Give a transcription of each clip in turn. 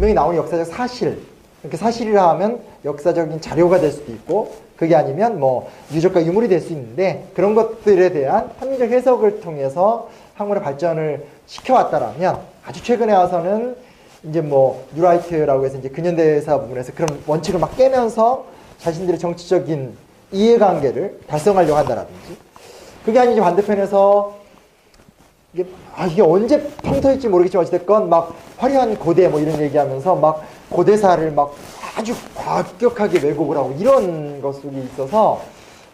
분명히 나오는 역사적 사실, 이렇게 사실이라 하면 역사적인 자료가 될 수도 있고 그게 아니면 뭐 유적과 유물이 될 수 있는데 그런 것들에 대한 합리적 해석을 통해서 학문의 발전을 시켜왔다라면 아주 최근에 와서는 이제 뭐 뉴라이트라고 해서 이제 근현대사 부분에서 그런 원칙을 막 깨면서 자신들의 정치적인 이해관계를 달성하려고 한다라든지 그게 아니지 반대편에서 이게 언제 펑터일지 모르겠지만 어쨌든 막 화려한 고대 뭐 이런 얘기하면서 막 고대사를 막 아주 과격하게 왜곡을 하고 이런 것 속에 있어서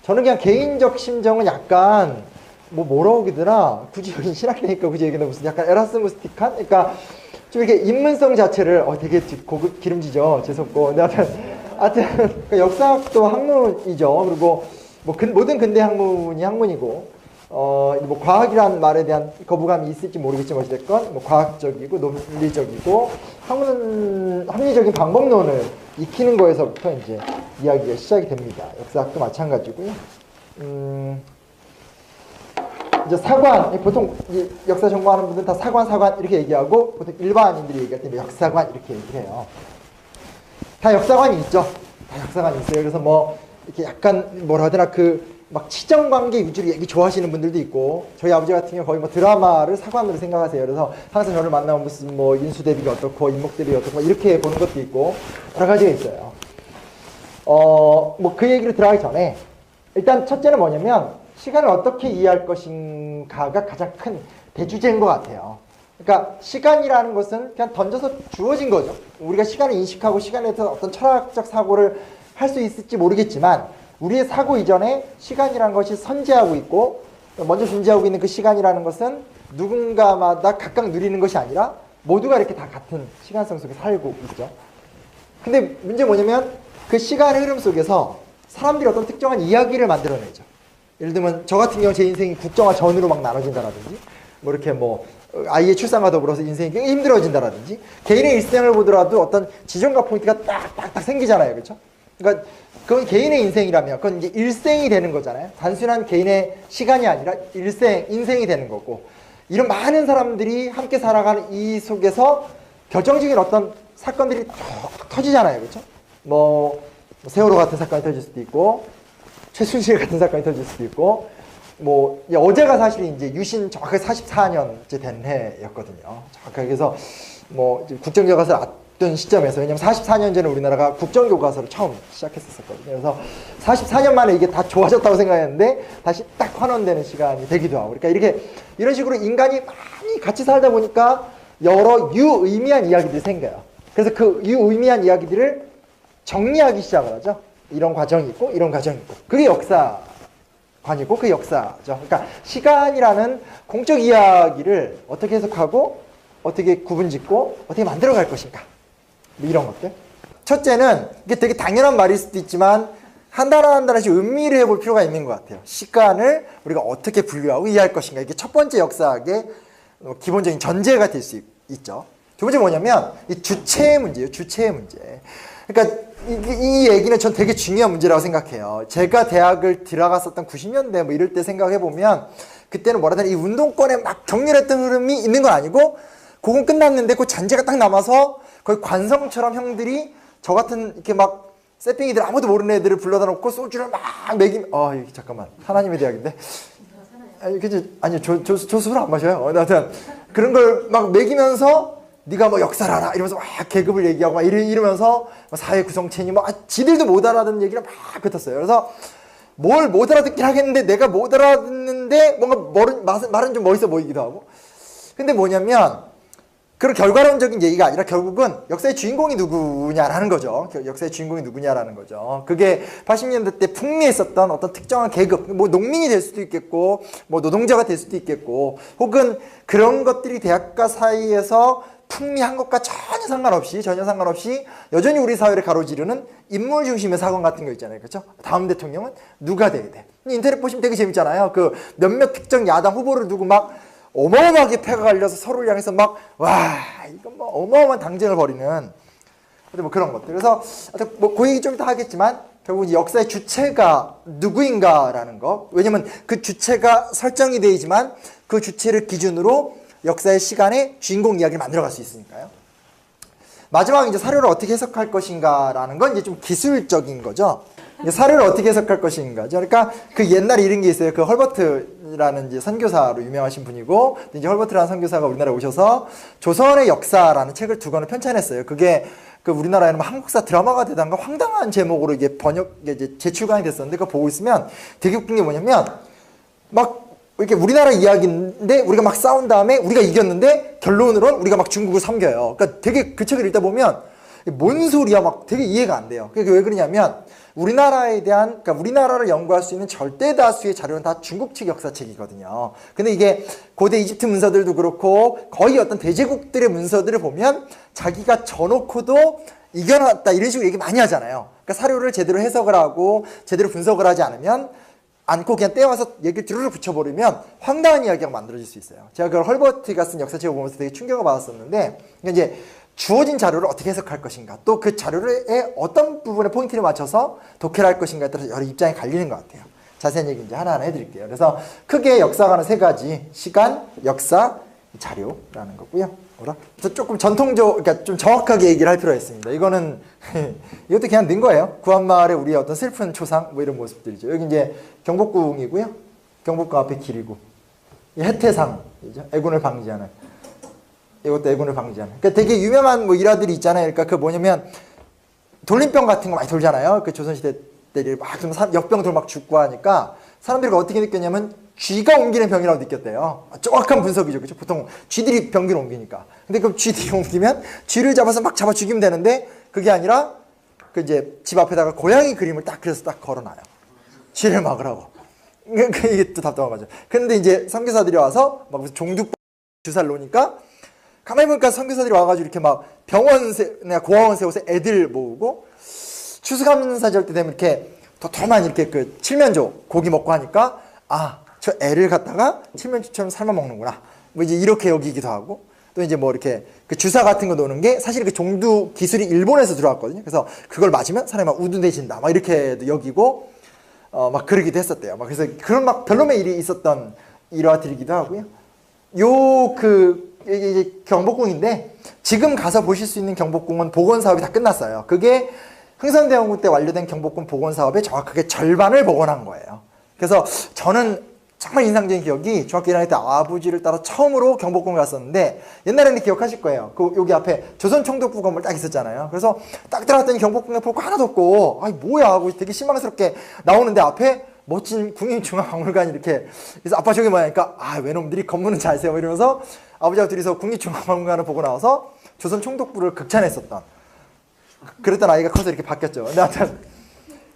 저는 그냥 개인적 심정은 약간 뭐라고 하더라 굳이 여기 신학이니까 굳이 얘기는 무슨 약간 에라스무스틱한 그러니까 좀 이렇게 인문성 자체를 되게 고급 기름지죠 재수없고 근데 하여튼 역사학도 학문이죠 그리고 뭐 모든 근대 학문이 학문이고 뭐 과학이란 말에 대한 거부감이 있을지 모르겠지만 어쨌건 뭐 과학적이고 논리적이고 합리적인 방법론을 익히는 거에서부터 이제 이야기가 시작이 됩니다. 역사학도 마찬가지고요. 이제 사관 보통 역사 전공하는 분들은 다 사관 이렇게 얘기하고 보통 일반인들이 얘기할 때 역사관 이렇게 얘기를 해요. 다 역사관이 있죠. 다 역사관이 있어요. 그래서 뭐 이렇게 약간 뭐라 하더라 막 치정관계 위주로 얘기 좋아하시는 분들도 있고 저희 아버지 같은 경우 거의 뭐 드라마를 사관으로 생각하세요. 그래서 항상 저를 만나면 무슨 뭐 인수 대비가 어떻고 인목 대비가 어떻고 이렇게 보는 것도 있고 여러 가지가 있어요. 뭐 그 얘기를 들어가기 전에 일단 첫째는 뭐냐면 시간을 어떻게 이해할 것인가가 가장 큰 대주제인 것 같아요. 그러니까 시간이라는 것은 그냥 던져서 주어진 거죠. 우리가 시간을 인식하고 시간에 대해서 어떤 철학적 사고를 할 수 있을지 모르겠지만 우리의 사고 이전에 시간이라는 것이 선재하고 있고 먼저 존재하고 있는 그 시간이라는 것은 누군가마다 각각 누리는 것이 아니라 모두가 이렇게 다 같은 시간성 속에 살고 있죠. 근데 문제 뭐냐면 그 시간의 흐름 속에서 사람들이 어떤 특정한 이야기를 만들어내죠. 예를 들면 저 같은 경우 제 인생이 국정화 전으로 막 나눠진다라든지 뭐 이렇게 뭐 아이의 출산과 더불어서 인생이 굉장히 힘들어진다라든지 개인의 일생을 보더라도 어떤 지점과 포인트가 딱딱딱 생기잖아요. 그렇죠? 그러니까 그건 개인의 인생이라면 그건 이제 일생이 되는 거잖아요. 단순한 개인의 시간이 아니라 인생이 되는 거고 이런 많은 사람들이 함께 살아가는 이 속에서 결정적인 어떤 사건들이 툭 터지잖아요. 그렇죠? 뭐 세월호 같은 사건이 터질 수도 있고 최순실 같은 사건이 터질 수도 있고 뭐 어제가 사실 이제 유신 정확하게 44년째 된 해였거든요. 정확하게 그래서 뭐 국정교과서를 앞둔 시점에서 왜냐면 44년 전에 우리나라가 국정교과서를 처음 시작했었거든요. 그래서 44년 만에 이게 다 좋아졌다고 생각했는데 다시 딱 환원되는 시간이 되기도 하고 그러니까 이런 식으로 인간이 많이 같이 살다 보니까 여러 유의미한 이야기들이 생겨요. 그래서 그 유의미한 이야기들을 정리하기 시작을 하죠. 이런 과정이 있고 이런 과정이 있고 그게 역사관이고 그게 역사죠. 그러니까 시간이라는 공적 이야기를 어떻게 해석하고 어떻게 구분짓고 어떻게 만들어갈 것인가 뭐 이런 것들. 첫째는 이게 되게 당연한 말일 수도 있지만 한 단어 한 단어씩 음미를 해볼 필요가 있는 것 같아요. 시간을 우리가 어떻게 분류하고 이해할 것인가 이게 첫 번째 역사학의 기본적인 전제가 될 수 있죠. 두 번째 뭐냐면 이 주체의 문제예요. 주체의 문제. 그러니까 이 얘기는 전 되게 중요한 문제라고 생각해요. 제가 대학을 들어갔었던 90년대 뭐 이럴 때 생각해보면 그때는 뭐라 해야 되나 이 운동권에 막 격렬했던 흐름이 있는 건 아니고 그건 끝났는데 그 잔재가 딱 남아서 거의 관성처럼 형들이 저 같은 이렇게 막 쎄삥이들 아무도 모르는 애들을 불러다 놓고 소주를 막 먹이면 여기 잠깐만 하나님의 대학인데 아니요 저 술 안 마셔요. 하여튼 그런 걸 막 먹이면서 네가 뭐 역사를 알아 이러면서 막 계급을 얘기하고 막 이러면서 사회 구성체니 뭐 지들도 못 알아듣는 얘기를 막 뱉었어요. 그래서 뭘 못 알아듣긴 하겠는데 내가 못 알아듣는데 뭔가 말은 좀 멋있어 보이기도 하고 근데 뭐냐면 그런 결과론적인 얘기가 아니라 결국은 역사의 주인공이 누구냐라는 거죠. 역사의 주인공이 누구냐라는 거죠. 그게 80년대 때 풍미했었던 어떤 특정한 계급, 뭐 농민이 될 수도 있겠고, 뭐 노동자가 될 수도 있겠고, 혹은 그런 것들이 대학가 사이에서 풍미한 것과 전혀 상관없이 여전히 우리 사회를 가로지르는 인물 중심의 사건 같은 거 있잖아요. 그렇죠? 다음 대통령은 누가 돼야 돼? 인터넷 보시면 되게 재밌잖아요. 그 몇몇 특정 야당 후보를 두고 막 어마어마하게 패가 갈려서 서로를 향해서 막 이건 뭐 어마어마한 당쟁을 벌이는 뭐 그런 것들. 그래서 뭐 그 얘기 좀 이따 하겠지만 결국 역사의 주체가 누구인가라는 거. 왜냐면 그 주체가 설정이 되지만 그 주체를 기준으로 역사의 시간에 주인공 이야기를 만들어갈 수 있으니까요. 마지막 이제 사료를 어떻게 해석할 것인가라는 건 이제 좀 기술적인 거죠. 사료를 어떻게 해석할 것인가죠. 그러니까 그 옛날에 이런 게 있어요. 그 헐버트라는 이제 선교사로 유명하신 분이고, 이제 헐버트라는 선교사가 우리나라에 오셔서 조선의 역사라는 책을 2권을 편찬했어요. 그게 그 우리나라에는 한국사 드라마가 되던가 황당한 제목으로 이게 이제 재출간이 됐었는데, 그거 보고 있으면 되게 웃긴 게 뭐냐면 막 이렇게 우리나라 이야기인데 우리가 막 싸운 다음에 우리가 이겼는데 결론으로는 우리가 막 중국을 섬겨요. 그러니까 되게 그 책을 읽다 보면 뭔 소리야 막 되게 이해가 안 돼요. 그게 왜 그러냐면 우리나라에 대한, 그러니까 우리나라를 연구할 수 있는 절대 다수의 자료는 다 중국 측 역사책이거든요. 근데 이게 고대 이집트 문서들도 그렇고 거의 어떤 대제국들의 문서들을 보면 자기가 져놓고도 이겨놨다 이런 식으로 얘기 많이 하잖아요. 그러니까 사료를 제대로 해석을 하고 제대로 분석을 하지 않고 그냥 떼와서 얘기를 드르르 붙여버리면 황당한 이야기가 만들어질 수 있어요. 제가 그걸 헐버트가 쓴 역사책을 보면서 되게 충격을 받았었는데, 그러니까 이제 주어진 자료를 어떻게 해석할 것인가, 또 그 자료에 어떤 부분에 포인트를 맞춰서 독해를 할 것인가에 따라서 여러 입장이 갈리는 것 같아요. 자세한 얘기 이제 하나하나 해드릴게요. 그래서 크게 역사가는 3가지, 시간, 역사, 자료라는 거고요. 그래서 조금 그러니까 좀 정확하게 얘기를 할 필요가 있습니다. 이거는 이것도 그냥 넣은 거예요. 구한마을의 우리의 어떤 슬픈 초상 뭐 이런 모습들이죠. 여기 이제 경복궁이고요. 경복궁 앞에 길이고, 해태상이죠. 애군을 방지하는. 이것도 애군을 방지하는. 그러니까 되게 유명한 뭐 일화들이 있잖아요. 그러니까 그 뭐냐면 돌림병 같은 거 많이 돌잖아요. 그 조선시대 때 막 역병들 막 죽고 하니까 사람들이 어떻게 느꼈냐면 쥐가 옮기는 병이라고 느꼈대요. 정확한 분석이죠. 그렇죠? 보통 쥐들이 병기를 옮기니까. 근데 그 쥐들이 옮기면 쥐를 잡아서 막 잡아 죽이면 되는데, 그게 아니라 그 이제 집 앞에다가 고양이 그림을 딱 그려서 딱 걸어놔요. 쥐를 막으라고. 이게 또 답답한 거죠. 근데 이제 선교사들이 와서 막 무슨 종두법 주사를 놓으니까 가만히 보니까 선교사들이 와가지고 이렇게 막 고아원 세워서 애들 모으고, 추수감사절 때 되면 이렇게 도톰한 이렇게 그 칠면조 고기 먹고 하니까, 아, 저 애를 갖다가 칠면조처럼 삶아 먹는구나. 뭐 이제 이렇게 여기기도 하고, 또 이제 뭐 이렇게 그 주사 같은 거 놓는 게 사실 그 종두 기술이 일본에서 들어왔거든요. 그래서 그걸 맞으면 사람이 막 우둔해진다. 막 이렇게 여기고, 막 그러기도 했었대요. 막 그래서 그런 막 별놈의 일이 있었던 일화들이기도 하고요. 이게 경복궁인데, 지금 가서 보실 수 있는 경복궁은 복원 사업이 다 끝났어요. 그게 흥선대원군 때 완료된 경복궁 복원 사업의 정확하게 절반을 복원한 거예요. 그래서 저는 정말 인상적인 기억이 중학교 1학년 때 아버지를 따라 처음으로 경복궁을 갔었는데, 옛날에는 기억하실 거예요. 여기 앞에 조선총독부 건물 딱 있었잖아요. 그래서 딱 들어갔더니 경복궁에 볼 거 하나도 없고, 아이 뭐야 하고 되게 실망스럽게 나오는데, 앞에 멋진 국립중앙박물관이 이렇게, 그래서 아빠 저기 뭐야 하니까, 아 외놈들이 건물은 잘 세워 이러면서 아버지하고 둘이서 국립중앙박물관을 보고 나와서 조선총독부를 극찬했었던, 그랬던 아이가 커서 이렇게 바뀌었죠.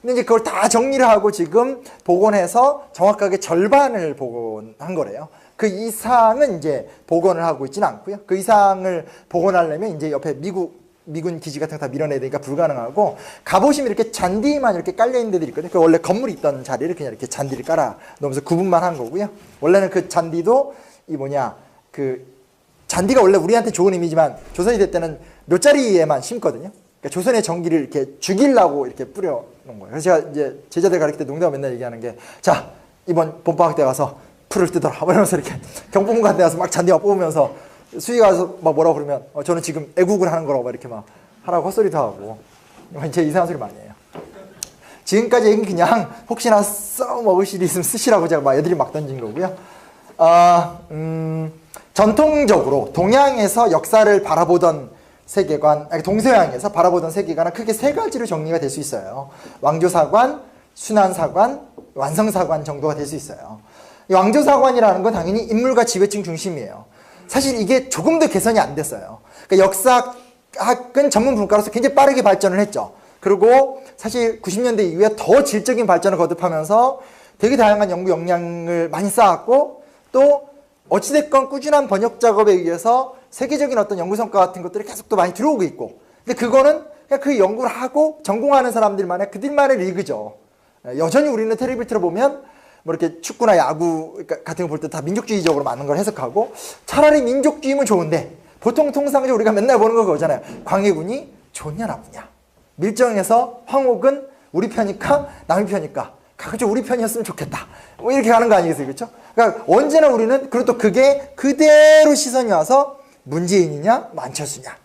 근데 이제 그걸 다 정리를 하고 지금 복원해서 정확하게 절반을 복원한 거래요. 그 이상은 이제 복원을 하고 있지는 않고요. 그 이상을 복원하려면 이제 옆에 미군 기지 같은 거 다 밀어내야 되니까 불가능하고, 가보시면 이렇게 잔디만 이렇게 깔려있는 데들이 있거든요. 그 원래 건물이 있던 자리를 그냥 이렇게 잔디를 깔아 놓으면서 구분만 한 거고요. 원래는 그 잔디도 그 잔디가 원래 우리한테 좋은 의미지만 조선시대 때는 묘자리에만 심거든요. 그러니까 조선의 정기를 이렇게 죽이려고 이렇게 뿌려 놓은 거예요. 그래서 제가 이제 제자들 가르칠 때 농담 맨날 얘기하는 게, 자, 이번 봄방학 때 가서 풀을 뜯어라. 이러면서 이렇게 경복궁 같은 데 가서 막 잔디 막 뽑으면서 수위가 가서 막 뭐라고 그러면, 저는 지금 애국을 하는 거라고 막 이렇게 막 하라고 헛소리도 하고, 제 이상한 소리 많이 해요. 지금까지 얘기는 그냥 혹시나 써먹을 일이 있으면 쓰시라고 제가 막 애들이 막 던진 거고요. 전통적으로 동양에서 역사를 바라보던 세계관, 동서양에서 바라보던 세계관은 크게 3가지로 정리가 될 수 있어요. 왕조사관, 순환사관, 완성사관 정도가 될 수 있어요. 이 왕조사관이라는 건 당연히 인물과 지배층 중심이에요. 사실 이게 조금 더 개선이 안 됐어요. 그러니까 역사학은 전문 분과로서 굉장히 빠르게 발전을 했죠. 그리고 사실 90년대 이후에 더 질적인 발전을 거듭하면서 되게 다양한 연구 역량을 많이 쌓았고, 또 어찌됐건 꾸준한 번역 작업에 의해서 세계적인 어떤 연구 성과 같은 것들이 계속 또 많이 들어오고 있고, 근데 그거는 그냥 그 연구를 하고 전공하는 사람들만의 그들만의 리그죠. 여전히 우리는 텔레비를 틀어보면 뭐 이렇게 축구나 야구 같은 거 볼 때 다 민족주의적으로 많은 걸 해석하고, 차라리 민족주의면 좋은데 보통 통상적으로 우리가 맨날 보는 거 그거잖아요. 광해군이 좋냐 나쁘냐, 밀정에서 황옥은 우리 편이니까 남의 편이니까 가급적 우리 편이었으면 좋겠다, 뭐 이렇게 가는 거 아니겠어요? 그렇죠? 그러니까 언제나 우리는, 그리고 또 그게 그대로 시선이 와서 문재인이냐 안철수냐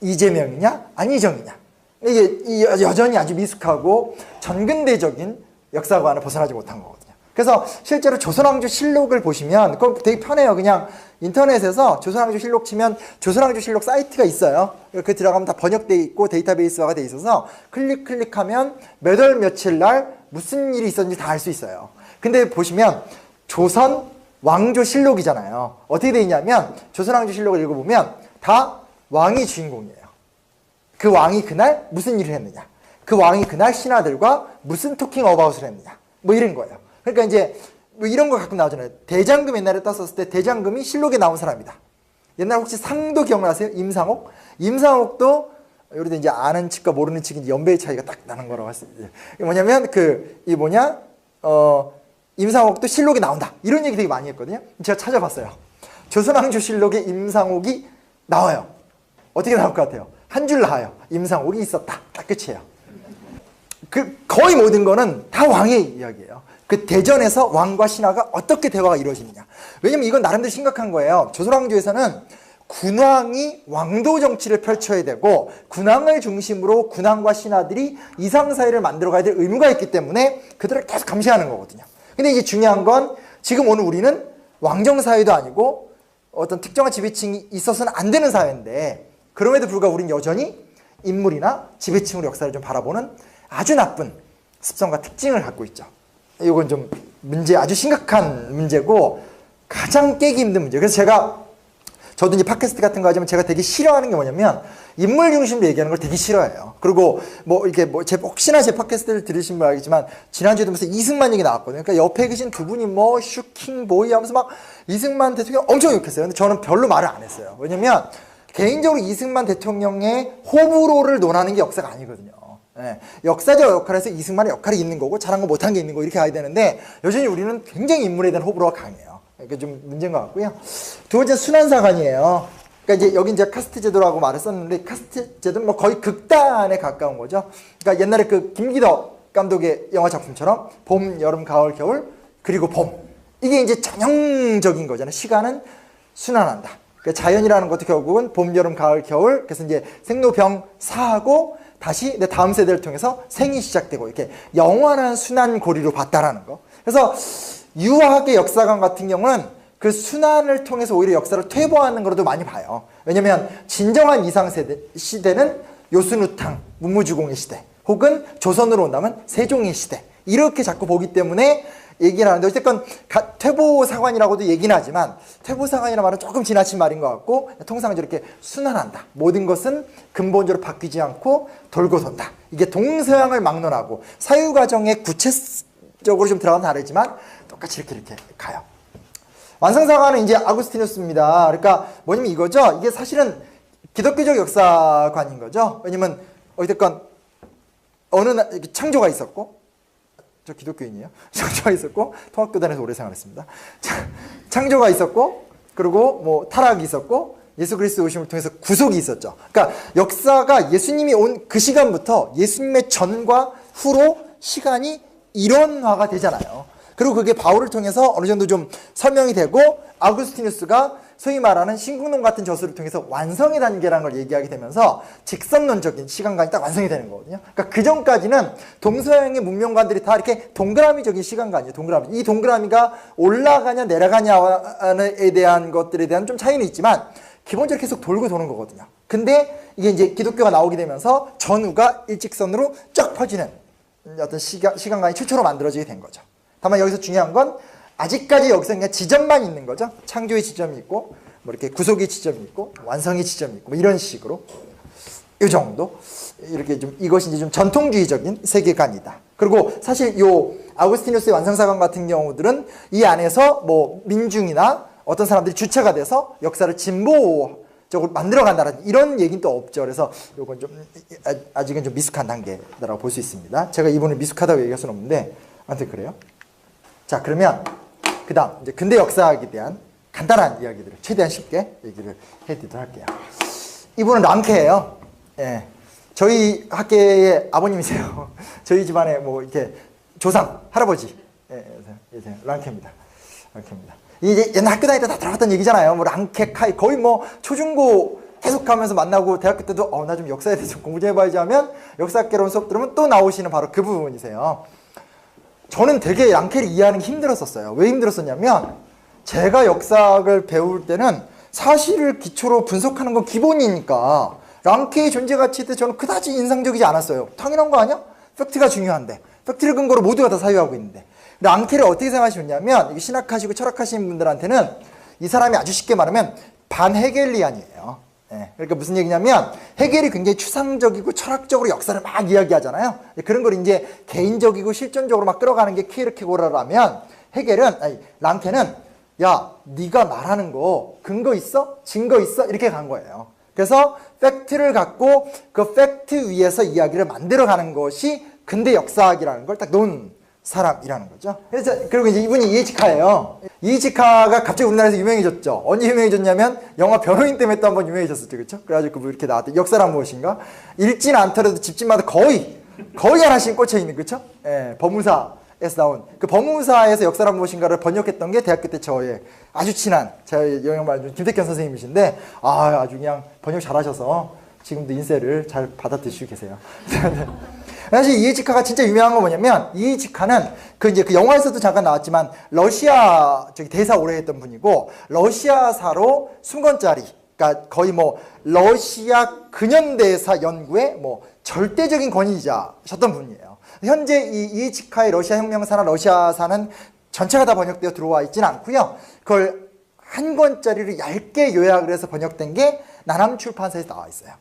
이재명이냐 안희정이냐 이게 여전히 아주 미숙하고 전근대적인 역사관을 벗어나지 못한 거거든요. 그래서 실제로 조선왕조 실록을 보시면 그거 되게 편해요. 그냥 인터넷에서 조선왕조 실록 치면 조선왕조 실록 사이트가 있어요. 그 들어가면 다 번역돼 있고 데이터베이스화가 돼 있어서 클릭하면 몇 월 며칠 날 무슨 일이 있었는지 다 알 수 있어요. 근데 보시면 조선 왕조 실록이잖아요. 어떻게 돼 있냐면 조선왕조 실록을 읽어보면 다 왕이 주인공이에요. 그 왕이 그날 무슨 일을 했느냐, 그 왕이 그날 신하들과 무슨 토킹 어바웃을 했느냐, 뭐 이런 거예요. 그러니까 이제 뭐 이런 거 가끔 나오잖아요. 대장금 옛날에 떴었을 때 대장금이 실록에 나온 사람이다. 옛날 혹시 상도 기억나세요? 임상옥? 임상옥도 여기도 이제 아는 측과 모르는 측이 연배의 차이가 딱 나는 거라고 했습니다. 뭐냐면 임상옥도 실록에 나온다. 이런 얘기 되게 많이 했거든요. 제가 찾아봤어요. 조선왕조 실록에 임상옥이 나와요. 어떻게 나올 것 같아요? 한 줄 나와요. 임상옥이 있었다. 딱 끝이에요. 거의 모든 거는 다 왕의 이야기예요. 그 대전에서 왕과 신하가 어떻게 대화가 이루어지느냐. 왜냐면 이건 나름대로 심각한 거예요. 조선왕조에서는 군왕이 왕도 정치를 펼쳐야 되고 군왕을 중심으로 군왕과 신하들이 이상사회를 만들어가야 될 의무가 있기 때문에 그들을 계속 감시하는 거거든요. 근데 이제 중요한 건 지금 오늘 우리는 왕정사회도 아니고 어떤 특정한 지배층이 있어서는 안 되는 사회인데 그럼에도 불구하고 우리는 여전히 인물이나 지배층으로 역사를 좀 바라보는 아주 나쁜 습성과 특징을 갖고 있죠. 이건 좀 아주 심각한 문제고 가장 깨기 힘든 문제. 그래서 저도 이제 팟캐스트 같은 거 하지만 제가 되게 싫어하는 게 뭐냐면 인물 중심으로 얘기하는 걸 되게 싫어해요. 그리고 혹시나 제 팟캐스트를 들으신 분 알겠지만 지난주에도 무슨 이승만 얘기 나왔거든요. 그러니까 옆에 계신 두 분이 슈킹 보이 하면서 막 이승만 대통령 엄청 욕했어요. 근데 저는 별로 말을 안 했어요. 왜냐면 개인적으로 이승만 대통령의 호불호를 논하는 게 역사가 아니거든요. 네. 역사적 역할에서 이승만의 역할이 있는 거고 잘한 거 못한 게 있는 거 이렇게 가야 되는데 여전히 우리는 굉장히 인물에 대한 호불호가 강해요. 그러니까 좀 문제인 것 같고요. 두 번째는 순환사관이에요. 그러니까 이제 여기 이제 카스트 제도라고 말을 썼는데 카스트 제도는 뭐 거의 극단에 가까운 거죠. 그러니까 옛날에 그 김기덕 감독의 영화 작품처럼 봄, 여름, 가을, 겨울 그리고 봄 이게 이제 전형적인 거잖아요. 시간은 순환한다. 그러니까 자연이라는 것도 결국은 봄, 여름, 가을, 겨울 그래서 이제 생로병 사하고 다시 내 다음 세대를 통해서 생이 시작되고 이렇게 영원한 순환고리로 봤다라는 거. 그래서 유학의 역사관 같은 경우는 그 순환을 통해서 오히려 역사를 퇴보하는 거로도 많이 봐요. 왜냐면 진정한 이상세대 시대는 요순우탕, 문무주공의 시대 혹은 조선으로 온다면 세종의 시대 이렇게 자꾸 보기 때문에 얘기를 하는데 어쨌든 퇴보사관이라고도 얘기는 하지만 퇴보사관이라는 말은 조금 지나친 말인 것 같고 통상 저렇게 순환한다. 모든 것은 근본적으로 바뀌지 않고 돌고 돈다. 이게 동서양을 막론하고 사유과정에 구체적으로 좀 들어가면 다르지만 똑같이 이렇게 가요. 완성사관은 이제 아구스티누스입니다. 그러니까 뭐냐면 이거죠. 이게 사실은 기독교적 역사관인 거죠. 왜냐면 어쨌건 어느 날 창조가 있었고 저 기독교인이에요. 창조가 있었고 통합교단에서 오래 생활했습니다. 창조가 있었고 그리고 뭐 타락이 있었고 예수 그리스도 오심을 통해서 구속이 있었죠. 그러니까 역사가 예수님이 온 그 시간부터 예수님의 전과 후로 시간이 일원화가 되잖아요. 그리고 그게 바울을 통해서 어느 정도 좀 설명이 되고 아구스티누스가 소위 말하는 신국론 같은 저술을 통해서 완성의 단계라는 걸 얘기하게 되면서 직선론적인 시간관이 딱 완성이 되는 거거든요. 그러니까 그 전까지는 동서양의 문명관들이 다 이렇게 동그라미적인 시간관이에요. 동그라미. 이 동그라미가 올라가냐 내려가냐에 대한 것들에 대한 좀 차이는 있지만 기본적으로 계속 돌고 도는 거거든요. 근데 이게 이제 기독교가 나오게 되면서 전후가 일직선으로 쫙 퍼지는 어떤 시간관이 최초로 만들어지게 된 거죠. 다만 여기서 중요한 건 아직까지 여기서 그냥 지점만 있는 거죠. 창조의 지점이 있고, 뭐 이렇게 구속의 지점이 있고, 완성의 지점이 있고, 뭐 이런 식으로. 이 정도. 이렇게 좀, 이것이 이제 좀 전통주의적인 세계관이다. 그리고 사실 요 아우구스티누스의 완성사관 같은 경우들은 이 안에서 뭐 민중이나 어떤 사람들이 주체가 돼서 역사를 진보적으로 만들어간다라는 이런 얘기는 또 없죠. 그래서 요건 좀, 아직은 좀 미숙한 단계라고 볼 수 있습니다. 제가 이분을 미숙하다고 얘기할 수는 없는데, 아무튼 그래요. 자, 그러면 그 다음 이제 근대 역사학에 대한 간단한 이야기들을 최대한 쉽게 얘기를 해드리도록 할게요. 이분은 랑케예요. 예, 저희 학계의 아버님이세요. 저희 집안의 뭐 이렇게 조상 할아버지. 예, 랑케입니다. 랑케입니다. 이제 옛날 학교 다닐 때 다 들어봤던 얘기잖아요. 뭐 랑케 카이 거의 뭐 초중고 계속 하면서 만나고 대학교 때도 나 좀 역사에 대해서 공부 좀 해봐야지 하면 역사학개론 수업 들으면 또 나오시는 바로 그 부분이세요. 저는 되게 랑켈을 이해하는 게 힘들었었어요. 왜 힘들었었냐면 제가 역사학을 배울 때는 사실을 기초로 분석하는 건 기본이니까 랑켈의 존재 가치에 대해 저는 그다지 인상적이지 않았어요. 당연한 거 아니야? 팩트가 중요한데 팩트를 근거로 모두가 다 사유하고 있는데 랑켈을 어떻게 생각하시냐면 신학하시고 철학하시는 분들한테는 이 사람이 아주 쉽게 말하면 반헤겔리안이에요. 네. 그러니까 무슨 얘기냐면 헤겔이 굉장히 추상적이고 철학적으로 역사를 막 이야기하잖아요. 그런 걸 이제 개인적이고 실존적으로 막 끌어가는 게 키에르케고르라면 랑켈은 야, 네가 말하는 거 근거 있어? 증거 있어? 이렇게 간 거예요. 그래서 팩트를 갖고 그 팩트 위에서 이야기를 만들어가는 것이 근대 역사학이라는 걸 딱 놓은 사람이라는 거죠. 그리고 이제 이분이 이에치카예요. 이에치카가 갑자기 우리나라에서 유명해졌죠. 언제 유명해졌냐면 영화 변호인 때문에 또 한번 유명해졌었죠. 그렇죠? 그래가지고 뭐 이렇게 나왔대. 역사란 무엇인가? 읽지는 않더라도 집집마다 거의 하나씩 꽂혀 있는, 그렇죠? 예, 법무사에서 나온 그 법무사에서 역사란 무엇인가를 번역했던 게 대학교 때 저의 아주 친한 저의 영양반 김택현 선생님이신데 아주 그냥 번역 잘하셔서 지금도 인쇄를 잘 받아드시고 계세요. 사실 이에치카가 진짜 유명한 건 뭐냐면 이에치카는 그 영화에서도 잠깐 나왔지만 러시아 대사 오래 했던 분이고 러시아사로 순건짜리 그러니까 거의 뭐 러시아 근현대사 연구의 뭐 절대적인 권위자셨던 분이에요. 현재 이 이에치카의 러시아 혁명사나 러시아사는 전체가 다 번역되어 들어와 있지는 않고요. 그걸 한 권짜리를 얇게 요약을 해서 번역된 게 나남 출판사에서 나와 있어요.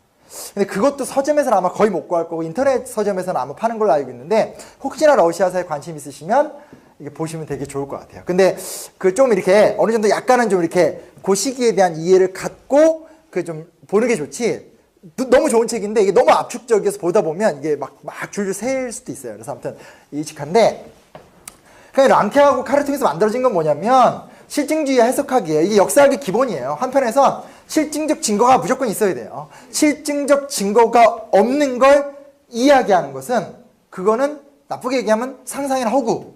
근데 그것도 서점에서는 아마 거의 못 구할 거고 인터넷 서점에서는 아마 파는 걸로 알고 있는데 혹시나 러시아사에 관심 있으시면 이게 보시면 되게 좋을 것 같아요. 근데 그 좀 이렇게 어느 정도 약간은 좀 이렇게 그 시기에 대한 이해를 갖고 그 좀 보는 게 좋지. 너무 좋은 책인데 이게 너무 압축적이어서 보다 보면 이게 막 줄줄 셀 수도 있어요. 그래서 아무튼 이직한데 그냥 랑케하고 칼을 통해서 만들어진 건 뭐냐면 실증주의 해석하기에 이게 역사학의 기본이에요. 한편에선 실증적 증거가 무조건 있어야 돼요. 실증적 증거가 없는 걸 이야기하는 것은 그거는 나쁘게 얘기하면 상상이나 허구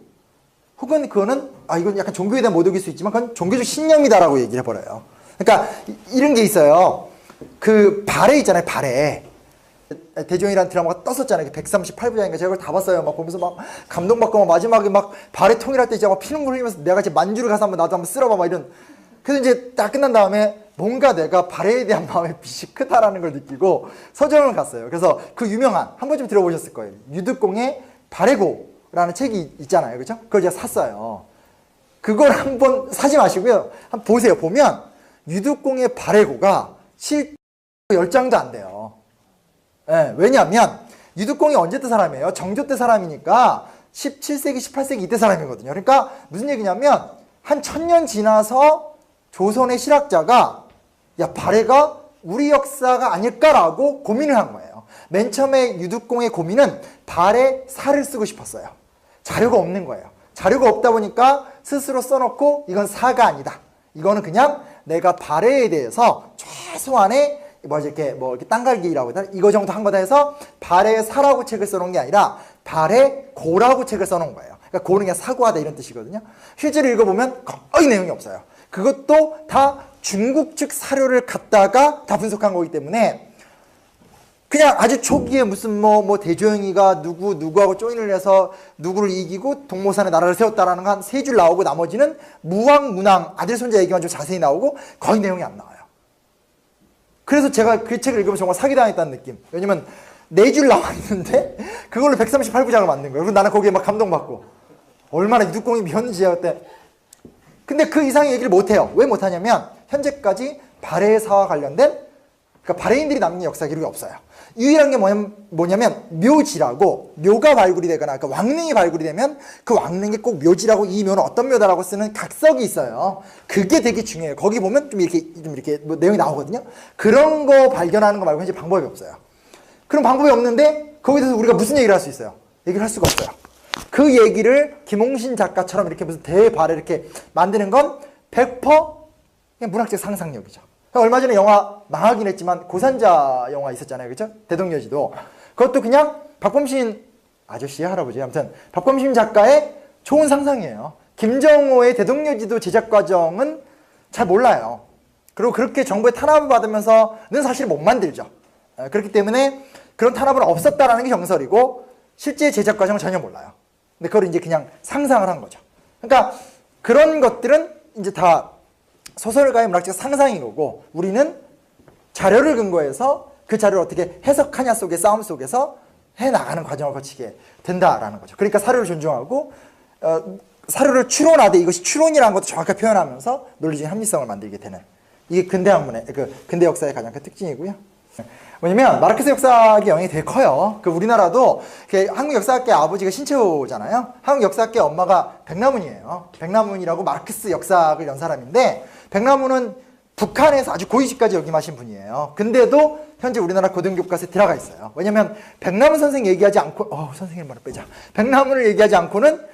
혹은 그거는 이건 약간 종교에 대한 모독일 수 있지만 그건 종교적 신념이다라고 얘기를 해버려요. 그러니까 이런 게 있어요. 그 발해 있잖아요. 발해. 대종이라는 드라마가 떴었잖아요. 138부작인가 제가 그걸 다 봤어요. 막 보면서 막 감동받고 막 마지막에 막 발해 통일할 때 이제 막 피눈물 흘리면서 내가 이제 만주를 가서 나도 한번 쓸어봐 막 이런. 그래서 이제 딱 끝난 다음에 뭔가 내가 발해에 대한 마음의 빚이 크다라는 걸 느끼고 서점을 갔어요. 그래서 그 유명한 한 번쯤 들어보셨을 거예요. 유득공의 발해고라는 책이 있잖아요. 그렇죠? 그걸 제가 샀어요. 그걸 한번 사지 마시고요. 한번 보세요. 보면 유득공의 발해고가 실제 10장도 안 돼요. 네, 왜냐하면 유득공이 언제 때 사람이에요? 정조 때 사람이니까 17세기, 18세기 이때 사람이거든요. 그러니까 무슨 얘기냐면 한 1000년 지나서 조선의 실학자가 야 발해가 우리 역사가 아닐까라고 고민을 한 거예요. 맨 처음에 유득공의 고민은 발해 사를 쓰고 싶었어요. 자료가 없는 거예요. 자료가 없다 보니까 스스로 써놓고 이건 사가 아니다. 이거는 그냥 내가 발해에 대해서 최소한의 이렇게 땅갈기라고 하나 이거 정도 한 거다 해서 발해 사라고 책을 써놓은 게 아니라 발해 고라고 책을 써놓은 거예요. 그러니까 고는 그냥 사고하다 이런 뜻이거든요. 실제로 읽어보면 거의 내용이 없어요. 그것도 다 중국 측 사료를 갖다가 다 분석한 거기 때문에 그냥 아주 초기에 무슨 대조영이가 누구하고 조인을 해서 누구를 이기고 동모산에 나라를 세웠다라는 거 한 3줄 나오고 나머지는 무왕, 문왕, 아들, 손자 얘기만 좀 자세히 나오고 거의 내용이 안 나와요. 그래서 제가 그 책을 읽으면 정말 사기당했다는 느낌. 왜냐면 4줄 나와 있는데 그걸로 138부작을 만든 거예요. 그리고 나는 거기에 막 감동받고 얼마나 유득공이 미웠는지 때. 근데 그 이상의 얘기를 못해요. 왜 못하냐면 현재까지 발해사와 관련된 그러니까 발해인들이 남긴 역사 기록이 없어요. 유일한 게 뭐냐면 묘지라고 묘가 발굴이 되거나 그러니까 왕릉이 발굴이 되면 그 왕릉에 꼭 묘지라고 이 묘는 어떤 묘다라고 쓰는 각석이 있어요. 그게 되게 중요해요. 거기 보면 좀 이렇게 내용이 나오거든요. 그런 거 발견하는 거 말고 현재 방법이 없어요. 그런 방법이 없는데 거기에 대해서 우리가 무슨 얘기를 할 수 있어요? 얘기를 할 수가 없어요. 그 얘기를 김홍신 작가처럼 이렇게 무슨 대발을 이렇게 만드는 건 100% 그냥 문학적 상상력이죠. 얼마 전에 영화 망하긴 했지만 고산자 영화 있었잖아요. 그렇죠? 대동여지도. 그것도 그냥 박범신 아저씨의 할아버지 아무튼 박범신 작가의 좋은 상상이에요. 김정호의 대동여지도 제작 과정은 잘 몰라요. 그리고 그렇게 정부의 탄압을 받으면서는 사실 못 만들죠. 그렇기 때문에 그런 탄압은 없었다라는 게 정설이고 실제 제작 과정을 전혀 몰라요. 근데 그걸 이제 그냥 상상을 한 거죠. 그러니까 그런 것들은 이제 다 소설가의 문학적 상상인 거고 우리는 자료를 근거해서 그 자료를 어떻게 해석하냐 속의 싸움 속에서 해나가는 과정을 거치게 된다라는 거죠. 그러니까 사료를 존중하고 사료를 추론하되 이것이 추론이라는 것도 정확하게 표현하면서 논리적인 합리성을 만들게 되는 이게 근대 학문의 근대 역사의 가장 큰 특징이고요. 왜냐면 마르크스 역사학의 영향이 되게 커요. 우리나라도 한국 역사학계 아버지가 신채호잖아요. 한국 역사학계 엄마가 백남훈이에요. 백남훈이라고 마르크스 역사학을 연 사람인데 백남훈은 북한에서 아주 고위직까지 역임하신 분이에요. 근데도 현재 우리나라 고등교과서에 들어가 있어요. 왜냐면 백남훈 선생 얘기하지 않고 선생님 말을 빼자. 백남훈을 얘기하지 않고는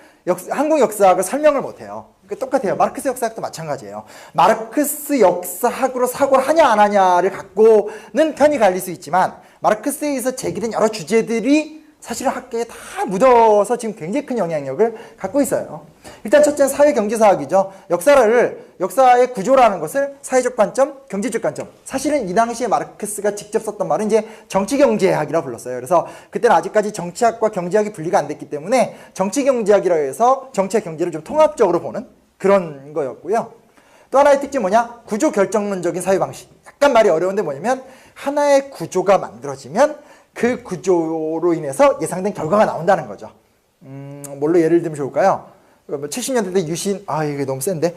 한국 역사학을 설명을 못해요. 똑같아요. 마르크스 역사학도 마찬가지예요. 마르크스 역사학으로 사고를 하냐 안 하냐를 갖고는 편이 갈릴 수 있지만 마르크스에서 제기된 여러 주제들이 사실은 학계에 다 묻어서 지금 굉장히 큰 영향력을 갖고 있어요. 일단 첫째는 사회경제사학이죠. 역사의 구조라는 것을 사회적 관점, 경제적 관점. 사실은 이 당시에 마르크스가 직접 썼던 말은 이제 정치경제학이라고 불렀어요. 그래서 그때는 아직까지 정치학과 경제학이 분리가 안 됐기 때문에 정치경제학이라고 해서 정치와 경제를 좀 통합적으로 보는 그런 거였고요. 또 하나의 특징이 뭐냐? 구조결정론적인 사회방식. 약간 말이 어려운데 뭐냐면 하나의 구조가 만들어지면 그 구조로 인해서 예상된 결과가 나온다는 거죠. 뭘로 예를 들면 좋을까요? 70년대 때 유신, 이게 너무 센데.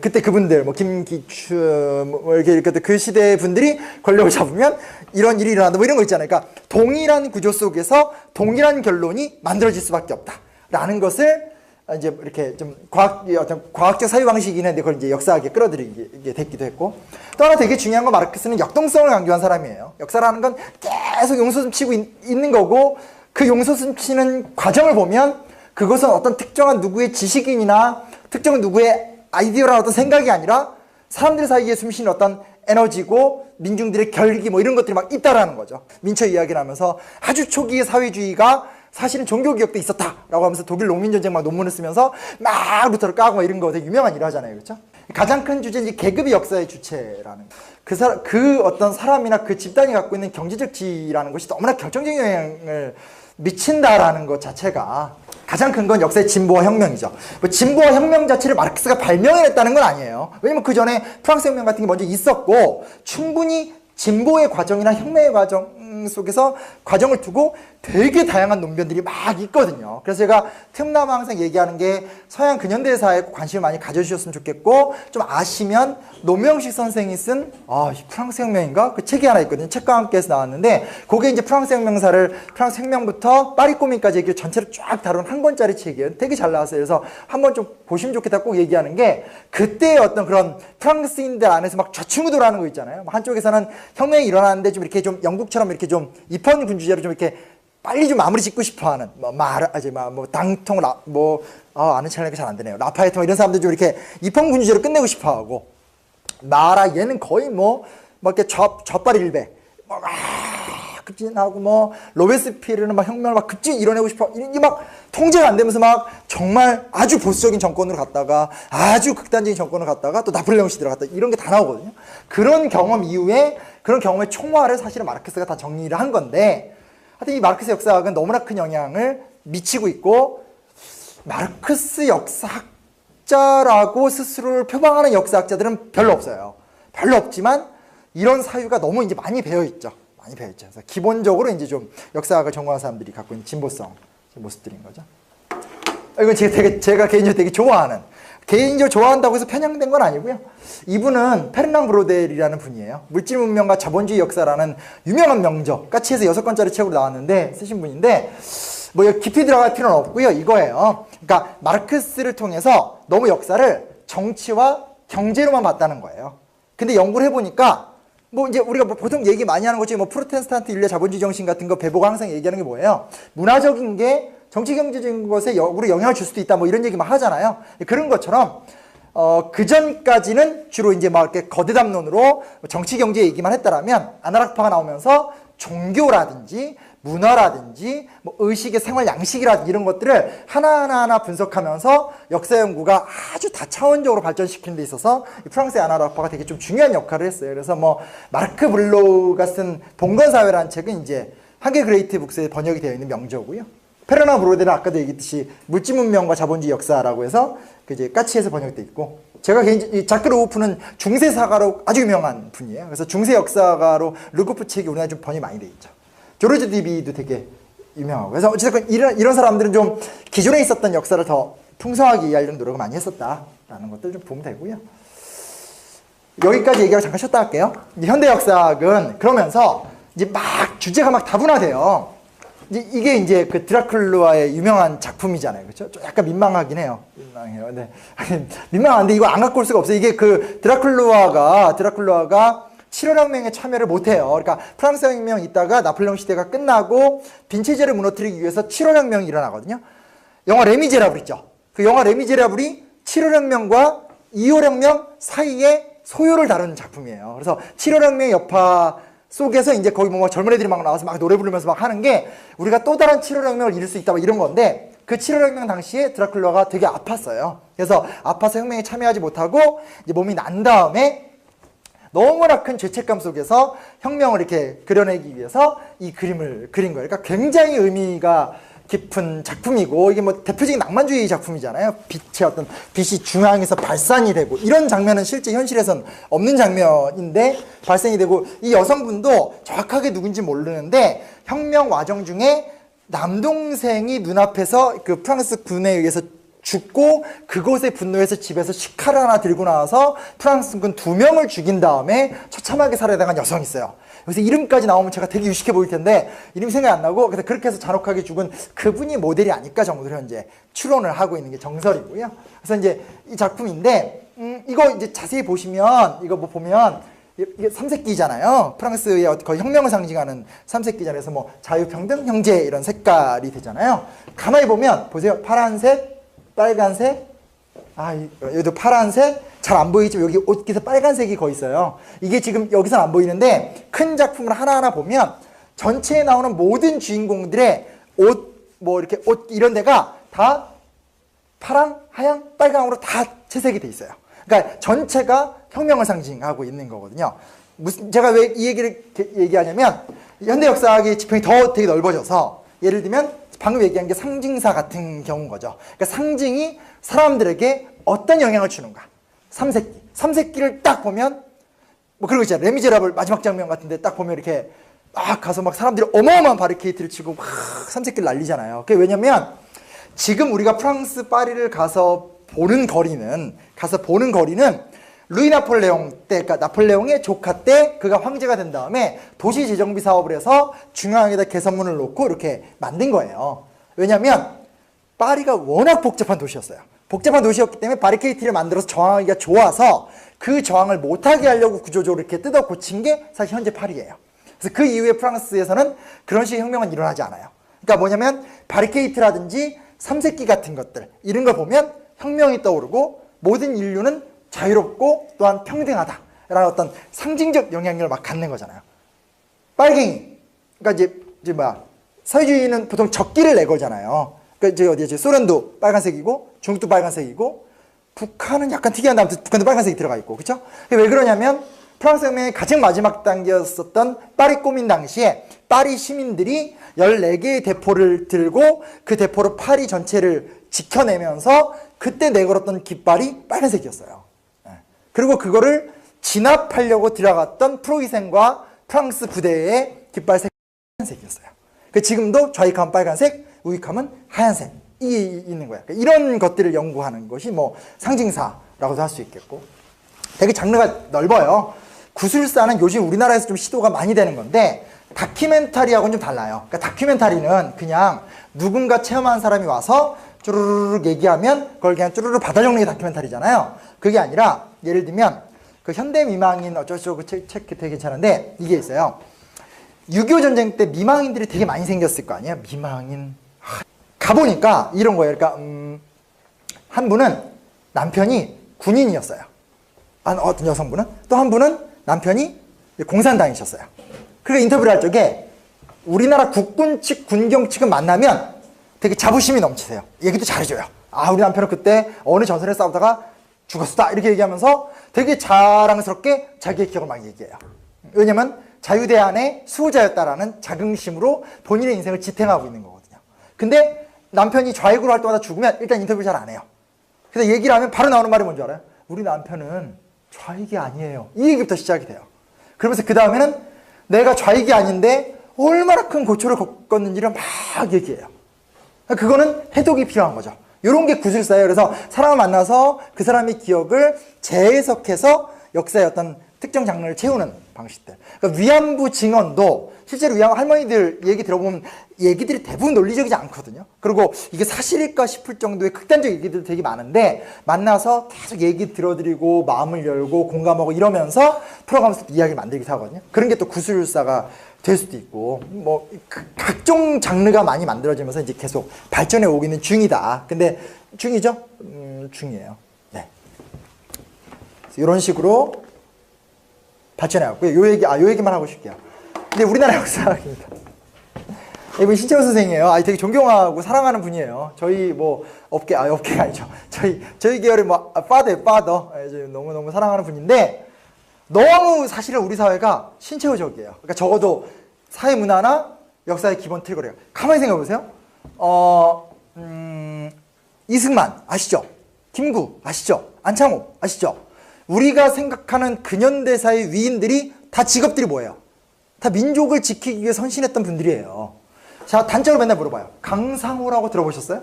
그때 그분들, 김기춘, 이렇게 그 시대 분들이 권력을 잡으면 이런 일이 일어난다, 이런 거 있잖아요. 그러니까 동일한 구조 속에서 동일한 결론이 만들어질 수밖에 없다. 라는 것을 이제 이렇게 좀 어떤 과학적 사유 방식이긴 한데 그걸 이제 역사학에 끌어들이게 됐기도 했고 또 하나 되게 중요한 건 마르크스는 역동성을 강조한 사람이에요. 역사라는 건 계속 용솟음 치고 있는 거고 그 용솟음 치는 과정을 보면 그것은 어떤 특정한 누구의 지식인이나 특정한 누구의 아이디어라는 어떤 생각이 아니라 사람들 사이에 숨쉬는 어떤 에너지고 민중들의 결기 이런 것들이 막 있다라는 거죠. 민처 이야기를 하면서 아주 초기의 사회주의가 사실은 종교개혁도 있었다라고 하면서 독일 농민전쟁 막 논문을 쓰면서 막 루터를 까고 이런 거 되게 유명한 일 하잖아요. 그렇죠? 가장 큰 주제는 이제 계급이 역사의 주체라는 그 어떤 사람이나 그 집단이 갖고 있는 경제적 지위라는 것이 너무나 결정적인 영향을 미친다라는 것 자체가 가장 큰 건 역사의 진보와 혁명이죠. 진보와 혁명 자체를 마르크스가 발명해냈다는 건 아니에요. 왜냐면 그 전에 프랑스 혁명 같은 게 먼저 있었고 충분히 진보의 과정이나 혁명의 과정 속에서 과정을 두고 되게 다양한 논변들이 막 있거든요. 그래서 제가 틈나무 항상 얘기하는 게 서양 근현대사에 관심을 많이 가져주셨으면 좋겠고 좀 아시면 노명식 선생이 쓴 프랑스 혁명인가? 그 책이 하나 있거든요. 책과 함께해서 나왔는데 그게 이제 프랑스 혁명부터 파리 꼬민까지 얘기를 전체를 쫙 다룬 한 권짜리 책이에요. 되게 잘 나왔어요. 그래서 한번 좀 보시면 좋겠다 꼭 얘기하는 게 그때의 어떤 그런 프랑스인들 안에서 막 좌충우돌하는 거 있잖아요. 한쪽에서는 혁명이 일어나는데 좀 이렇게 좀 영국처럼 이렇게 좀 입헌군주제로 좀 이렇게 빨리 좀 마무리 짓고 싶어하는 당통 아는 척하니까 잘 안 되네요. 라파에트 이런 사람들 좀 이렇게 입헌군주제로 끝내고 싶어하고 얘는 거의 이렇게 좌빨 일배 급진하고 로베스피에르는 막 혁명을 막 급진 이뤄내고 싶어 이게 막 통제가 안 되면서 막 정말 아주 보수적인 정권으로 갔다가 아주 극단적인 정권으로 갔다가 또 나폴레옹 시대로 갔다 이런 게 다 나오거든요. 그런 경험 이후에 그런 경험의 총화를 사실은 마르크스가 다 정리를 한 건데 하여튼 이 마르크스 역사학은 너무나 큰 영향을 미치고 있고 마르크스 역사학자라고 스스로를 표방하는 역사학자들은 별로 없어요. 별로 없지만 이런 사유가 너무 이제 많이 배어 있죠. 그래서 기본적으로 이제 좀 역사학을 전공한 사람들이 갖고 있는 진보성 모습들인 거죠. 이건 제가 개인적으로 되게 좋아한다고 해서 편향된 건 아니고요. 이분은 페르낭 브로델이라는 분이에요. 물질 문명과 자본주의 역사라는 유명한 명적 같이 해서 6권짜리 책으로 나왔는데 쓰신 분인데 깊이 들어갈 필요는 없고요. 이거예요. 그러니까 마르크스를 통해서 너무 역사를 정치와 경제로만 봤다는 거예요. 근데 연구를 해보니까 이제 우리가 보통 얘기 많이 하는 거지 프로테스탄트 윤리 자본주의 정신 같은 거 배보고 항상 얘기하는 게 뭐예요? 문화적인 게 정치 경제적인 것에 역으로 영향을 줄 수도 있다 이런 얘기만 하잖아요. 그런 것처럼 그 전까지는 주로 이제 이렇게 거대 담론으로 정치 경제 얘기만 했다라면 아나락파가 나오면서 종교라든지 문화라든지 뭐 의식의 생활 양식이라든지 이런 것들을 하나하나 분석하면서 역사 연구가 아주 다차원적으로 발전시키는 데 있어서 이 프랑스의 아나 락파가 되게 좀 중요한 역할을 했어요. 그래서 뭐 마르크 블로우가 쓴 봉건사회라는 책은 이제 한글 그레이트 북스에 번역이 되어 있는 명저고요. 페르나 브로데는 아까도 얘기했듯이 물질문명과 자본주의 역사라고 해서 그 이제 까치에서 번역돼 있고, 제가 개인적으로 자크 루고프는 중세 사가로 아주 유명한 분이에요. 그래서 중세 역사가로 루고프 책이 우리나라에 좀 번역이 많이 돼 있죠. 조르지 디비도 되게 유명하고. 그래서 어쨌든 이런 사람들은 좀 기존에 있었던 역사를 더 풍성하게 이해하려는 노력을 많이 했었다라는 것들 좀 보면 되고요. 여기까지 얘기하고 잠깐 쉬었다 할게요. 이제 현대 역사학은 그러면서 이제 막 주제가 막 다분화돼요. 이게 이제 그 드라큘라의 유명한 작품이잖아요. 그렇죠? 좀 약간 민망하긴 해요. 민망해요. 근데 민망한데 이거 안 갖고 올 수가 없어요. 이게 그 드라큘라가 7월 혁명에 참여를 못 해요. 그러니까 프랑스 혁명 있다가 나폴레옹 시대가 끝나고 빈체제를 무너뜨리기 위해서 7월 혁명이 일어나거든요. 영화 레미제라블 있죠. 그 영화 레미제라블이 7월 혁명과 2월 혁명 사이에 소요를 다루는 작품이에요. 그래서 7월 혁명의 여파 속에서 이제 거기 뭐 젊은 애들이 막 나와서 막 노래 부르면서 막 하는 게 우리가 또 다른 7월 혁명을 이룰 수 있다 막 이런 건데, 그 7월 혁명 당시에 드라큘라가 되게 아팠어요. 그래서 아파서 혁명에 참여하지 못하고 이제 몸이 난 다음에 너무나 큰 죄책감 속에서 혁명을 이렇게 그려내기 위해서 이 그림을 그린 거예요. 그러니까 굉장히 의미가 깊은 작품이고, 이게 뭐 대표적인 낭만주의 작품이잖아요. 빛이 중앙에서 발산이 되고, 이런 장면은 실제 현실에선 없는 장면인데 발산이 되고, 이 여성분도 정확하게 누군지 모르는데 혁명 과정 중에 남동생이 눈앞에서 그 프랑스 군에 의해서 죽고, 그것에 분노해서 집에서 식칼을 하나 들고 나와서 프랑스 군 2명을 죽인 다음에 처참하게 살해당한 여성이 있어요. 그래서 이름까지 나오면 제가 되게 유식해 보일 텐데 이름이 생각이 안 나고, 그래서 그렇게 해서 잔혹하게 죽은 그분이 모델이 아닐까 정도로 현재 추론을 하고 있는 게 정설이고요. 그래서 이제 이 작품인데 이거 이제 자세히 보시면, 이거 뭐 보면 이게 삼색기잖아요. 프랑스의 거의 혁명을 상징하는 삼색기잖아요. 그래서 뭐 자유, 평등, 형제 이런 색깔이 되잖아요. 가만히 보면 보세요. 파란색, 빨간색, 여기도 파란색, 잘 안 보이지만 여기 옷깃에 빨간색이 거의 있어요. 이게 지금 여기서는 안 보이는데 큰 작품을 하나하나 보면 전체에 나오는 모든 주인공들의 옷, 뭐 이렇게 옷 이런 데가 다 파랑, 하양, 빨강으로 다 채색이 돼 있어요. 그러니까 전체가 혁명을 상징하고 있는 거거든요. 제가 왜 이 얘기를 얘기하냐면, 현대 역사학의 지평이 더 되게 넓어져서, 예를 들면 방금 얘기한 게 상징사 같은 경우인 거죠. 그러니까 상징이 사람들에게 어떤 영향을 주는가. 삼색기를 딱 보면 뭐 그런 거 있잖아요. 레미제라블 마지막 장면 같은데 딱 보면 이렇게 막 가서 막 사람들이 어마어마한 바리케이트를 치고 막 삼색기를 날리잖아요. 그게 왜냐면 지금 우리가 프랑스 파리를 가서 보는 거리는 루이 나폴레옹 때, 그러니까 나폴레옹의 조카 때 그가 황제가 된 다음에 도시 재정비 사업을 해서 중앙에다 개선문을 놓고 이렇게 만든 거예요. 왜냐면 파리가 워낙 복잡한 도시였어요. 복잡한 도시였기 때문에 바리케이트를 만들어서 저항하기가 좋아서 그 저항을 못하게 하려고 구조적으로 이렇게 뜯어 고친 게 사실 현재 파리예요. 그래서 그 이후에 프랑스에서는 그런 식의 혁명은 일어나지 않아요. 그러니까 뭐냐면 바리케이트라든지 삼색기 같은 것들, 이런 걸 보면 혁명이 떠오르고 모든 인류는 자유롭고 또한 평등하다라는 어떤 상징적 영향력을 막 갖는 거잖아요. 빨갱이, 그러니까 이제 사회주의는 보통 적기를 내거잖아요. 그러니까 소련도 빨간색이고 중국도 빨간색이고 북한은 약간 특이한데 아무튼 북한도 빨간색이 들어가 있고, 그렇죠? 왜 그러냐면 프랑스 혁명의 가장 마지막 단계였었던 파리 꼬민 당시에 파리 시민들이 14개의 대포를 들고 그 대포로 파리 전체를 지켜내면서 그때 내걸었던 깃발이 빨간색이었어요. 그리고 그거를 진압하려고 들어갔던 프로이센과 프랑스 부대의 깃발색이 빨간색이었어요. 지금도 좌익하면 빨간색, 우익하면 하얀색이 있는 거야. 이런 것들을 연구하는 것이 뭐 상징사라고도 할 수 있겠고, 되게 장르가 넓어요. 구술사는 요즘 우리나라에서 좀 시도가 많이 되는 건데 다큐멘터리하고는 좀 달라요. 그러니까 다큐멘터리는 그냥 누군가 체험한 사람이 와서 쭈루루룩 얘기하면 그걸 그냥 쭈루루 받아 적는 게 다큐멘터리잖아요. 그게 아니라 예를 들면 그 현대미망인 어쩌고저쩌고 책 되게 괜찮은데 이게 있어요. 6.25 전쟁 때 미망인들이 되게 많이 생겼을 거 아니에요. 미망인. 가보니까 이런 거예요. 그러니까 한 분은 남편이 군인이었어요. 어떤 여성분은. 또 한 분은 남편이 공산당이셨어요. 그러니까 인터뷰를 할 적에 우리나라 국군 측, 군경 측은 만나면 되게 자부심이 넘치세요. 얘기도 잘해줘요. 아, 우리 남편은 그때 어느 전선에 싸우다가 죽었다 이렇게 얘기하면서 되게 자랑스럽게 자기의 기억을 막 얘기해요. 왜냐면 자유대안의 수호자였다라는 자긍심으로 본인의 인생을 지탱하고 있는 거거든요. 근데 남편이 좌익으로 할 때마다 죽으면 일단 인터뷰를 잘 안 해요. 그래서 얘기를 하면 바로 나오는 말이 뭔지 알아요? 우리 남편은 좌익이 아니에요. 이 얘기부터 시작이 돼요. 그러면서 그 다음에는 내가 좌익이 아닌데 얼마나 큰 고초를 겪었는지를 막 얘기해요. 그거는 해독이 필요한 거죠. 이런 게 구술사예요. 그래서 사람을 만나서 그 사람의 기억을 재해석해서 역사의 어떤 특정 장르를 채우는 방식들. 그러니까 위안부 증언도 실제로 위안부 할머니들 얘기 들어보면 얘기들이 대부분 논리적이지 않거든요. 그리고 이게 사실일까 싶을 정도의 극단적 얘기들도 되게 많은데 만나서 계속 얘기 들어드리고 마음을 열고 공감하고 이러면서 풀어가면서 이야기를 만들기도 하거든요. 그런 게 또 구술사가 될 수도 있고 뭐 각종 장르가 많이 만들어지면서 이제 계속 발전해 오기는 중이다. 근데 중이죠? 중이에요. 네. 이런 식으로 발전해 왔고요. 요 얘기만 하고 싶게요. 근데 우리나라 역사학입니다. 이분 신채호 선생이에요. 되게 존경하고 사랑하는 분이에요. 저희 뭐 업계가 아니죠. 저희 계열의 뭐 파더예요, 파더. 너무 사랑하는 분인데 너무 사실은 우리 사회가 신채호적이에요. 그러니까 적어도 사회 문화나 역사의 기본 틀거리가. 가만히 생각해 보세요. 이승만 아시죠? 김구 아시죠? 안창호 아시죠? 우리가 생각하는 근현대사의 위인들이 다 직업들이 뭐예요? 다 민족을 지키기 위해 선신했던 분들이에요. 자, 단적으로 맨날 물어봐요. 강상호라고 들어보셨어요?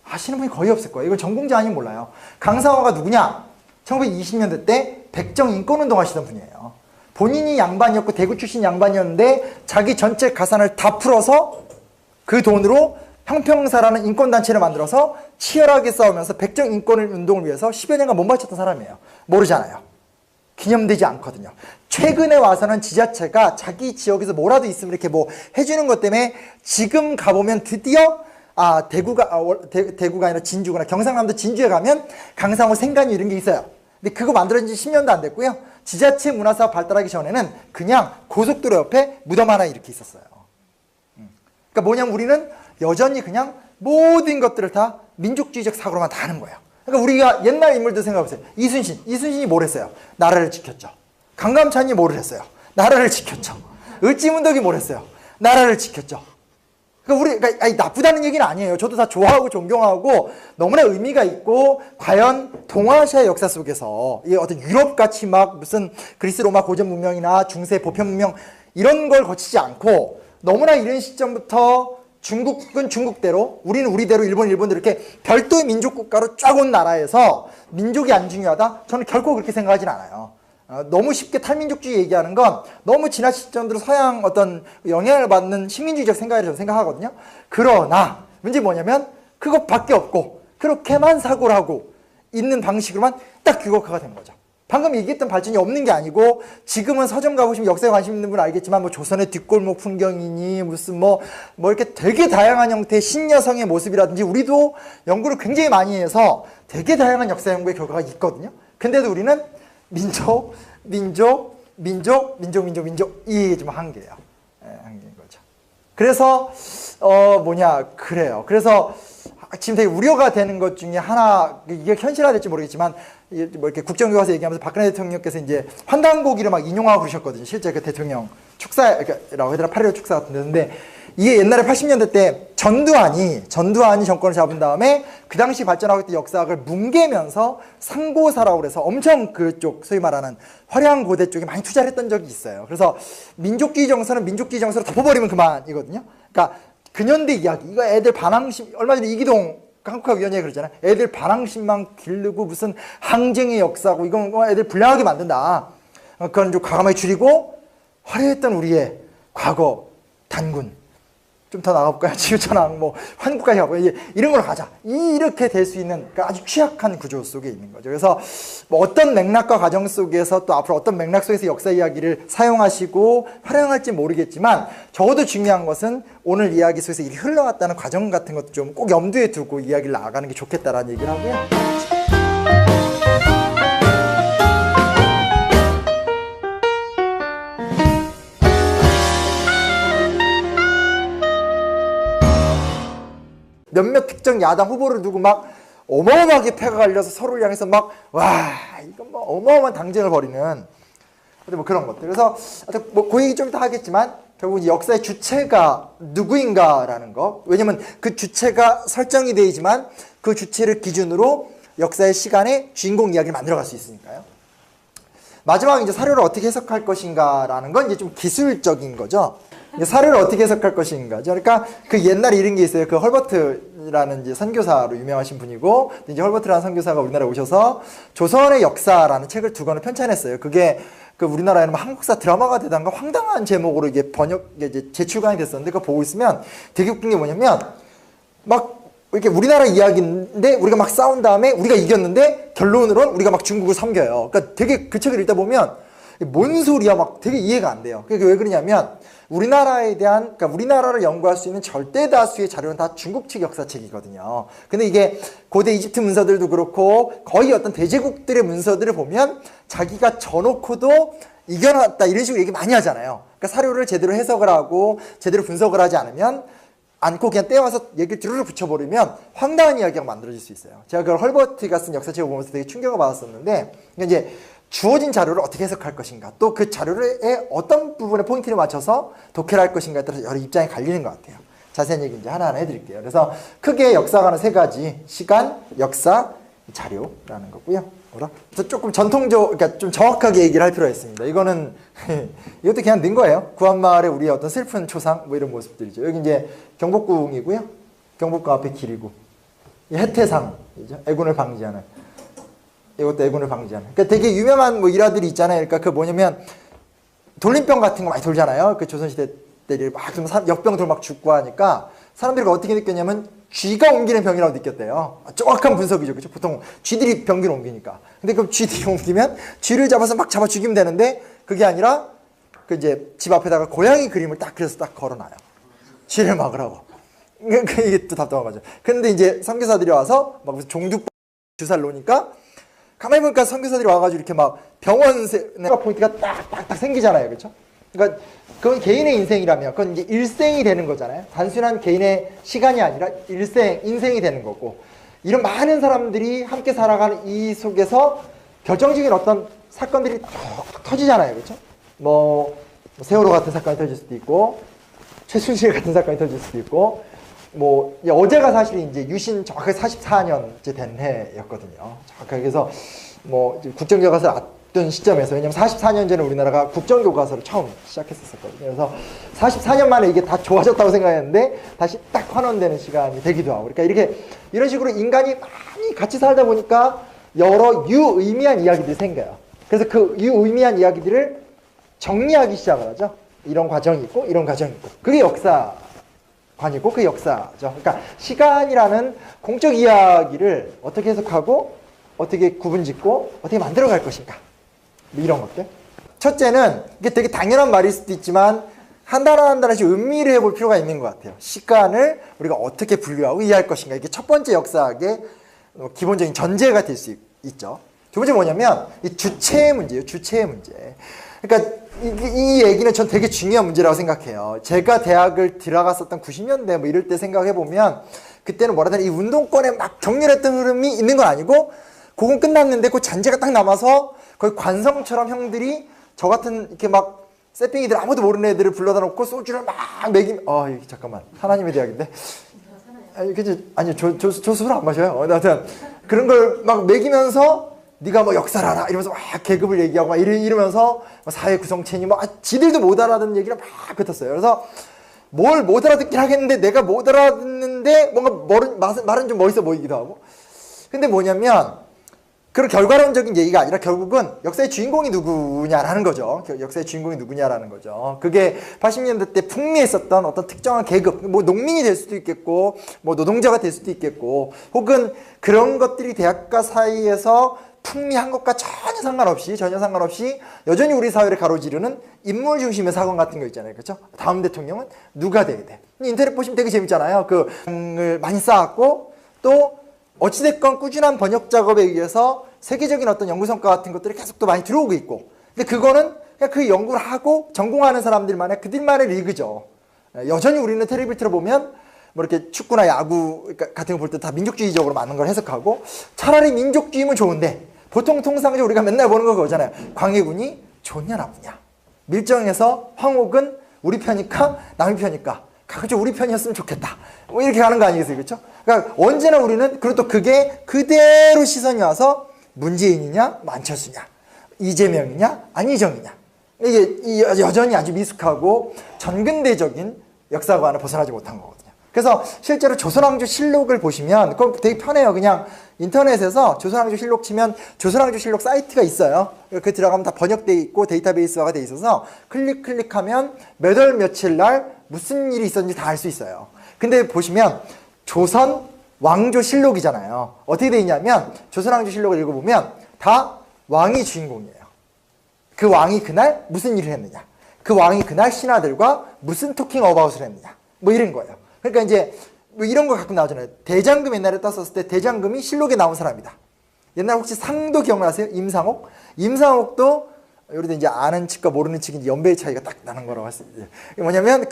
아시는 분이 거의 없을 거예요. 이건 전공자 아니면 몰라요. 강상호가 누구냐? 1920년대 때 백정 인권운동 하시던 분이에요. 본인이 양반이었고 대구 출신 양반이었는데 자기 전체 가산을 다 풀어서 그 돈으로 형평사라는 인권단체를 만들어서 치열하게 싸우면서 백정 인권운동을 위해서 10여 년간 몸바쳤던 사람이에요. 모르잖아요. 기념되지 않거든요. 최근에 와서는 지자체가 자기 지역에서 뭐라도 있으면 이렇게 뭐 해주는 것 때문에 지금 가보면 드디어 대구가 아니라 진주구나. 경상남도 진주에 가면 강상호 생간이 이런 게 있어요. 근데 그거 만들어진 지 10년도 안 됐고요. 지자체 문화사업 발달하기 전에는 그냥 고속도로 옆에 무덤 하나 이렇게 있었어요. 그러니까 뭐냐면 우리는 여전히 그냥 모든 것들을 다 민족주의적 사고로만 다 하는 거예요. 그러니까 우리가 옛날 인물들 생각해보세요. 이순신이 뭘 했어요? 나라를 지켰죠. 강감찬이 뭘 했어요? 나라를 지켰죠. 을지문덕이 뭘 했어요? 나라를 지켰죠. 그러니까 나쁘다는 얘기는 아니에요. 저도 다 좋아하고 존경하고 너무나 의미가 있고 과연 동아시아의 역사 속에서 이 어떤 유럽같이 막 무슨 그리스 로마 고전 문명이나 중세 보편 문명 이런 걸 거치지 않고 너무나 이른 시점부터 중국은 중국대로 우리는 우리대로 일본은 일본대로 이렇게 별도의 민족 국가로 쫙 온 나라에서 민족이 안 중요하다? 저는 결코 그렇게 생각하진 않아요. 너무 쉽게 탈민족주의 얘기하는 건 너무 지난 시점으로 서양 어떤 영향을 받는 식민주의적 생각이라고 저는 생각하거든요. 그러나 문제 뭐냐면 그것밖에 없고 그렇게만 사고를 하고 있는 방식으로만 딱 규격화가 된 거죠. 방금 얘기했던 발전이 없는 게 아니고 지금은 서점 가보시면 역사에 관심 있는 분은 알겠지만 뭐 조선의 뒷골목 풍경이니 무슨 뭐 이렇게 되게 다양한 형태의 신여성의 모습이라든지 우리도 연구를 굉장히 많이 해서 되게 다양한 역사 연구의 결과가 있거든요. 근데도 우리는 민족 이게 좀 한계예요. 한계인 거죠. 그래서 그래요. 그래서 지금 되게 우려가 되는 것 중에 하나, 이게 현실화될지 모르겠지만 뭐 이렇게 국정교과서 얘기하면서 박근혜 대통령께서 이제 환단고기를 막 인용하고 그러셨거든요. 실제 그 대통령 축사라고 해야 되나 8.15 축사 같은 데인데 이게 옛날에 80년대 때 전두환이 정권을 잡은 다음에 그 당시 발전하고 있던 역사학을 뭉개면서 상고사라고 그래서 엄청 그쪽 소위 말하는 화려한 고대 쪽에 많이 투자를 했던 적이 있어요. 그래서 민족주의 정서는 민족주의 정서로 덮어버리면 그만이거든요. 그러니까 근현대 이야기, 이거 애들 반항심, 얼마 전에 이기동 한국학위원회 그러잖아요. 애들 반항심만 기르고 무슨 항쟁의 역사고 이건 애들 불량하게 만든다. 그건 좀 과감하게 줄이고 화려했던 우리의 과거 단군 좀 더 나가볼까요? 지구천왕 뭐 한국까지 가고 이런 걸로 가자. 이렇게 될 수 있는 그러니까 아주 취약한 구조 속에 있는 거죠. 그래서 뭐 어떤 맥락과 과정 속에서 또 앞으로 어떤 맥락 속에서 역사 이야기를 사용하시고 활용할지 모르겠지만 적어도 중요한 것은 오늘 이야기 속에서 이렇게 흘러갔다는 과정 같은 것도 좀 꼭 염두에 두고 이야기를 나아가는 게 좋겠다라는 얘기를 하고요. 특정 야당 후보를 두고 막 어마어마하게 패가 갈려서 서로를 향해서 막 와 이건 뭐 어마어마한 당쟁을 벌이는 뭐 그런 것들. 그래서 뭐 그 얘기 좀 이따 하겠지만 결국 이제 역사의 주체가 누구인가라는 거. 왜냐면 그 주체가 설정이 되지만 그 주체를 기준으로 역사의 시간에 주인공 이야기를 만들어갈 수 있으니까요. 마지막 이제 사료를 어떻게 해석할 것인가라는 건 이제 좀 기술적인 거죠. 사료를 어떻게 해석할 것인가죠. 그러니까 그 옛날에 이런 게 있어요. 그 헐버트라는 이제 선교사로 유명하신 분이고, 이제 헐버트라는 선교사가 우리나라에 오셔서 조선의 역사라는 책을 2권을 편찬했어요. 그게 그 우리나라에는 한국사 드라마가 되던가 황당한 제목으로 이게 이제 재출간이 됐었는데, 그거 보고 있으면 되게 웃긴 게 뭐냐면 막 이렇게 우리나라 이야기인데 우리가 막 싸운 다음에 우리가 이겼는데 결론으로는 우리가 막 중국을 섬겨요. 그러니까 되게 그 책을 읽다 보면 뭔 소리야 막 되게 이해가 안 돼요. 그게 왜 그러냐면 우리나라에 대한, 그러니까 우리나라를 연구할 수 있는 절대 다수의 자료는 다 중국 측 역사책이거든요. 근데 이게 고대 이집트 문서들도 그렇고 거의 어떤 대제국들의 문서들을 보면 자기가 져놓고도 이겨놨다 이런 식으로 얘기 많이 하잖아요. 그러니까 사료를 제대로 해석을 하고 제대로 분석을 하지 않고 그냥 떼와서 얘기를 드르르 붙여버리면 황당한 이야기가 만들어질 수 있어요. 제가 그걸 헐버트가 쓴 역사책을 보면서 되게 충격을 받았었는데, 그러니까 이제 주어진 자료를 어떻게 해석할 것인가, 또 그 자료에 어떤 부분에 포인트를 맞춰서 독해를 할 것인가에 따라서 여러 입장이 갈리는 것 같아요. 자세한 얘기 이제 하나하나 해드릴게요. 그래서 크게 역사가는 3가지, 시간, 역사, 자료라는 거고요. 그래서 조금 그러니까 좀 정확하게 얘기를 할 필요가 있습니다. 이거는 이것도 그냥 넣은 거예요. 구한마을의 우리의 어떤 슬픈 초상 뭐 이런 모습들이죠. 여기 이제 경복궁이고요. 경복궁 앞에 길이고, 해태상이죠. 애군을 방지하는. 이것도 애군을 방지하는. 그러니까 되게 유명한 뭐 일화들이 있잖아요. 그러니까 그 뭐냐면 돌림병 같은 거 많이 돌잖아요. 그 조선시대 때 막 역병들 막 죽고 하니까 사람들이 어떻게 느꼈냐면 쥐가 옮기는 병이라고 느꼈대요. 정확한 분석이죠. 그렇죠? 보통 쥐들이 병기를 옮기니까. 근데 그 쥐들이 옮기면 쥐를 잡아서 막 잡아 죽이면 되는데 그게 아니라 그 이제 집 앞에다가 고양이 그림을 딱 그려서 딱 걸어놔요. 쥐를 막으라고. 이게 또 답답한 거죠. 근데 이제 선교사들이 와서 막 무슨 종두 주사를 놓으니까 가만히 보니까 선교사들이 와가지고 이렇게 막 병원 포인트가 딱딱딱 생기잖아요. 그렇죠? 그러니까 그건 개인의 인생이라면 그건 이제 일생이 되는 거잖아요. 단순한 개인의 시간이 아니라 인생이 되는 거고, 이런 많은 사람들이 함께 살아가는 이 속에서 결정적인 어떤 사건들이 툭툭 터지잖아요. 그렇죠? 뭐 세월호 같은 사건이 터질 수도 있고, 최순실 같은 사건이 터질 수도 있고, 뭐 어제가 사실 이제 유신 정확하게 44년째 된 해였거든요. 정확하게. 그래서 뭐 국정교과서를 앞둔 시점에서, 왜냐면 44년 전에 우리나라가 국정교과서를 처음 시작했었거든요. 그래서 44년 만에 이게 다 좋아졌다고 생각했는데 다시 딱 환원되는 시간이 되기도 하고, 그러니까 이런 식으로 인간이 많이 같이 살다 보니까 여러 유의미한 이야기들이 생겨요. 그래서 그 유의미한 이야기들을 정리하기 시작을 하죠. 이런 과정이 있고 이런 과정이 있고, 그게 역사관이고 그 역사죠. 그러니까 시간이라는 공적 이야기를 어떻게 해석하고 어떻게 구분짓고 어떻게 만들어갈 것인가, 뭐 이런 것들. 첫째는 이게 되게 당연한 말일 수도 있지만 한 단어 한 단어씩 음미를 해볼 필요가 있는 것 같아요. 시간을 우리가 어떻게 분류하고 이해할 것인가. 이게 첫 번째 역사학의 기본적인 전제가 될 수 있죠. 두 번째 뭐냐면 이 주체의 문제예요. 주체의 문제. 그러니까 이 얘기는 전 되게 중요한 문제라고 생각해요. 제가 대학을 들어갔었던 90년대 뭐 이럴 때 생각해보면 그때는 뭐라 해야 되나, 이 운동권에 막 격렬했던 흐름이 있는 건 아니고 그건 끝났는데 그 잔재가 딱 남아서 거의 관성처럼 형들이 저 같은 이렇게 막 쎄삥이들 아무도 모르는 애들을 불러다 놓고 소주를 막 먹이면, 잠깐만, 하나님의 대학인데, 아니 저 술 안 마셔요. 하여튼 그런 걸 막 먹이면서 네가 뭐 역사를 알아 이러면서 막 계급을 얘기하고 막 이러면서 사회 구성체니 뭐 지들도 못 알아듣는 얘기를 막 뱉었어요. 그래서 뭘 못 알아듣긴 하겠는데 내가 못 알아듣는데 뭔가 말은 좀 멋있어 보이기도 하고. 근데 뭐냐면 그런 결과론적인 얘기가 아니라 결국은 역사의 주인공이 누구냐라는 거죠. 역사의 주인공이 누구냐라는 거죠. 그게 80년대 때 풍미했었던 어떤 특정한 계급, 뭐 농민이 될 수도 있겠고, 뭐 노동자가 될 수도 있겠고, 혹은 그런 것들이 대학가 사이에서 풍미한 것과 전혀 상관없이 여전히 우리 사회를 가로지르는 인물 중심의 사건 같은 거 있잖아요. 그렇죠? 다음 대통령은 누가 돼야 돼? 인터넷 보시면 되게 재밌잖아요. 을 많이 쌓았고, 또 어찌됐건 꾸준한 번역 작업에 의해서 세계적인 어떤 연구 성과 같은 것들이 계속 또 많이 들어오고 있고, 근데 그거는 그냥 그 연구를 하고 전공하는 사람들만의 그들만의 리그죠. 여전히 우리는 텔레비를 틀어보면 뭐 이렇게 축구나 야구 같은 거 볼 때 다 민족주의적으로 많은 걸 해석하고 차라리 민족주의면 좋은데 보통 통상적으로 우리가 맨날 보는 거 그거잖아요. 광해군이 좋냐 나쁘냐. 밀정에서 황옥은 우리 편이니까 남의 편이니까 가급적 우리 편이었으면 좋겠다. 뭐 이렇게 가는 거 아니겠어요? 그렇죠? 그러니까 언제나 우리는 그리고 또 그게 그대로 시선이 와서 문재인이냐 안철수냐 이재명이냐 안희정이냐 이게 여전히 아주 미숙하고 전근대적인 역사관을 벗어나지 못한 거거든요. 그래서 실제로 조선왕조 실록을 보시면 그거 되게 편해요. 그냥 인터넷에서 조선왕조 실록 치면 조선왕조 실록 사이트가 있어요. 그 들어가면 다 번역돼 있고 데이터베이스화가 돼 있어서 클릭하면 몇 월 며칠 날 무슨 일이 있었는지 다 알 수 있어요. 근데 보시면 조선 왕조 실록이잖아요. 어떻게 돼 있냐면 조선왕조 실록을 읽어보면 다 왕이 주인공이에요. 그 왕이 그날 무슨 일을 했느냐, 그 왕이 그날 신하들과 무슨 토킹 어바웃을 했느냐, 뭐 이런 거예요. 그러니까 이제 뭐 이런 거 가끔 나오잖아요. 대장금 옛날에 떴었을 때 대장금이 실록에 나온 사람이다. 옛날 혹시 상도 기억나세요? 임상옥? 임상옥도 여기도 이제 아는 측과 모르는 측이 연배의 차이가 딱 나는 거라고 했습니다. 뭐냐면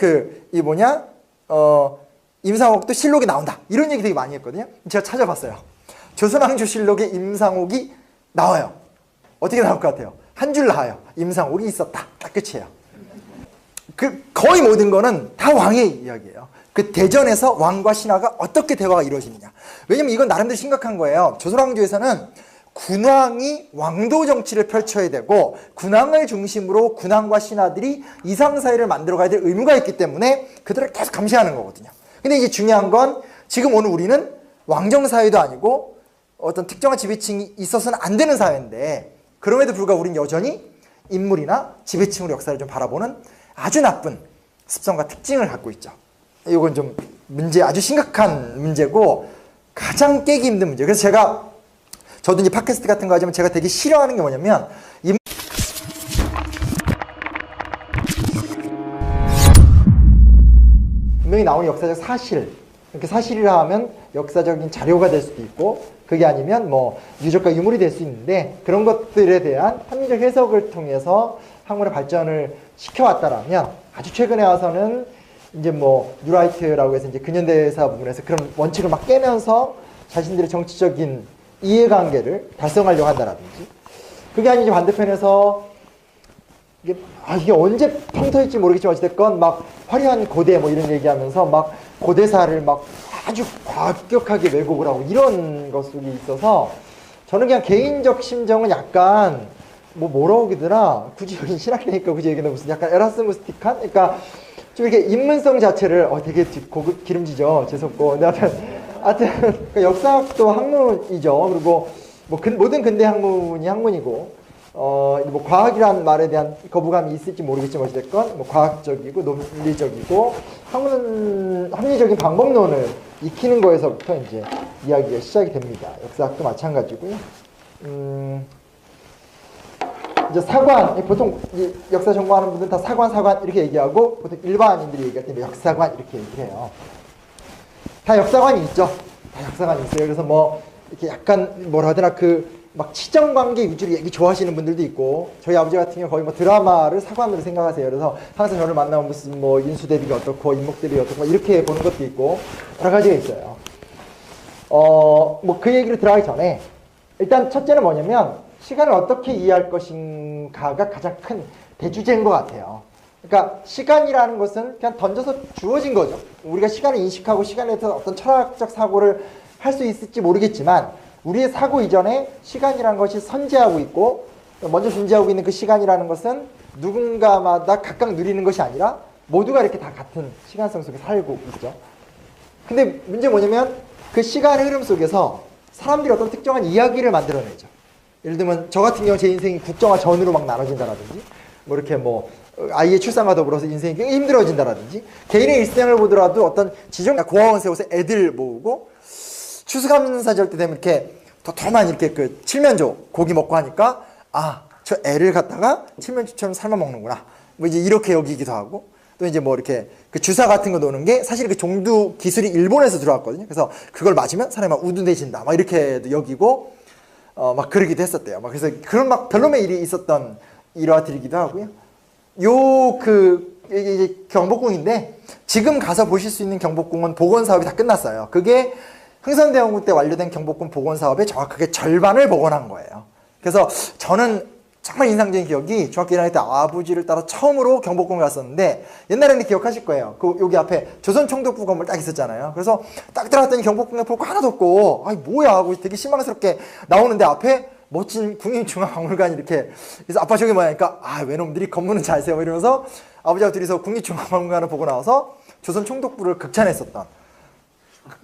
임상옥도 실록에 나온다. 이런 얘기 되게 많이 했거든요. 제가 찾아봤어요. 조선왕조 실록에 임상옥이 나와요. 어떻게 나올 것 같아요? 한 줄 나와요. 임상옥이 있었다. 딱 끝이에요. 거의 모든 거는 다 왕의 이야기예요. 그 대전에서 왕과 신하가 어떻게 대화가 이루어지느냐. 왜냐면 이건 나름대로 심각한 거예요. 조선왕조에서는 군왕이 왕도 정치를 펼쳐야 되고 군왕을 중심으로 군왕과 신하들이 이상사회를 만들어가야 될 의무가 있기 때문에 그들을 계속 감시하는 거거든요. 근데 이제 중요한 건 지금 오늘 우리는 왕정사회도 아니고 어떤 특정한 지배층이 있어서는 안 되는 사회인데 그럼에도 불구하고 우리는 여전히 인물이나 지배층으로 역사를 좀 바라보는 아주 나쁜 습성과 특징을 갖고 있죠. 이건 좀 아주 심각한 문제고 가장 깨기 힘든 문제. 그래서 저도 이제 팟캐스트 같은 거 하지만 제가 되게 싫어하는 게 뭐냐면 분명히 나오는 역사적 사실, 이렇게 사실이라 하면 역사적인 자료가 될 수도 있고 그게 아니면 뭐 유적과 유물이 될 수 있는데 그런 것들에 대한 합리적 해석을 통해서 학문의 발전을 시켜왔다라면 아주 최근에 와서는 이제 뭐 뉴라이트라고 해서 이제 근현대사 부분에서 그런 원칙을 막 깨면서 자신들의 정치적인 이해관계를 달성하려고 한다라든지 그게 아니지 반대편에서 이게 언제 평터일지 모르겠지만 어쨌든 막 화려한 고대 뭐 이런 얘기하면서 막 고대사를 막 아주 과격하게 왜곡을 하고 이런 것 속에 있어서 저는 그냥 개인적 심정은 약간 뭐라고 그러더라 굳이 여기 신학교니까 굳이 얘기는 무슨 약간 에라스무스틱한 그러니까 좀 이렇게 인문성 자체를 되게 고급 기름지죠 재수없고 근데 하여튼 그러니까 역사학도 학문이죠. 그리고 뭐 모든 근대 학문이 학문이고 뭐 과학이란 말에 대한 거부감이 있을지 모르겠지만 어쨌건 뭐 과학적이고 논리적이고 합리적인 방법론을 익히는 거에서부터 이제 이야기가 시작이 됩니다. 역사학도 마찬가지고요. 이제 사관 보통 역사 전공하는 분들은 다 사관 이렇게 얘기하고 보통 일반인들이 얘기할 때 역사관 이렇게 얘기를 해요. 다 역사관이 있죠. 다 역사관이 있어요. 그래서 뭐 이렇게 약간 뭐라 하더라 막 치정관계 위주로 얘기 좋아하시는 분들도 있고 저희 아버지 같은 경우 거의 뭐 드라마를 사관으로 생각하세요. 그래서 항상 저를 만나면 무슨 뭐 인수대비가 어떻고 인목대비가 어떻고 이렇게 보는 것도 있고 여러 가지가 있어요. 뭐 그 얘기를 들어가기 전에 일단 첫째는 뭐냐면 시간을 어떻게 이해할 것인가가 가장 큰 대주제인 것 같아요. 그러니까 시간이라는 것은 그냥 던져서 주어진 거죠. 우리가 시간을 인식하고 시간에 대해서 어떤 철학적 사고를 할 수 있을지 모르겠지만 우리의 사고 이전에 시간이라는 것이 선재하고 있고 먼저 존재하고 있는 그 시간이라는 것은 누군가마다 각각 누리는 것이 아니라 모두가 이렇게 다 같은 시간성 속에 살고 있죠. 근데 문제는 뭐냐면 그 시간의 흐름 속에서 사람들이 어떤 특정한 이야기를 만들어내죠. 예를 들면 저 같은 경우 제 인생이 국정화 전으로 막 나눠진다라든지 뭐 이렇게 뭐 아이의 출산과 더불어서 인생이 굉장히 힘들어진다라든지 개인의 일생을 보더라도 어떤 고아원 세워서 애들 모으고 추수감사절 때 되면 이렇게 도톰한 이렇게 그 칠면조 고기 먹고 하니까 저 애를 갖다가 칠면조처럼 삶아 먹는구나 뭐 이제 이렇게 여기기도 하고 또 이제 뭐 이렇게 그 주사 같은 거 놓는 게 사실 그 종두 기술이 일본에서 들어왔거든요. 그래서 그걸 맞으면 사람이 막 우둔해진다 막 이렇게 여기고 막 그러기도 했었대요. 막 그래서 그런 막 별놈의 일이 있었던 일화들이기도 하고요. 이게 이제 경복궁인데 지금 가서 보실 수 있는 경복궁은 복원 사업이 다 끝났어요. 그게 흥선대원군 때 완료된 경복궁 복원 사업의 정확하게 절반을 복원한 거예요. 그래서 저는 정말 인상적인 기억이 중학교 1학년 때 아버지를 따라 처음으로 경복궁을 갔었는데 옛날에는 기억하실 거예요. 그 여기 앞에 조선총독부 건물 딱 있었잖아요. 그래서 딱 들어갔더니 경복궁에 볼 거 하나도 없고 아이 뭐야 하고 되게 실망스럽게 나오는데 앞에 멋진 국립중앙박물관이 이렇게 그래서 아빠 저기 뭐야 하니까 아 외놈들이 건물은 잘 세워 이러면서 아버지하고 둘이서 국립중앙박물관을 보고 나와서 조선총독부를 극찬했었던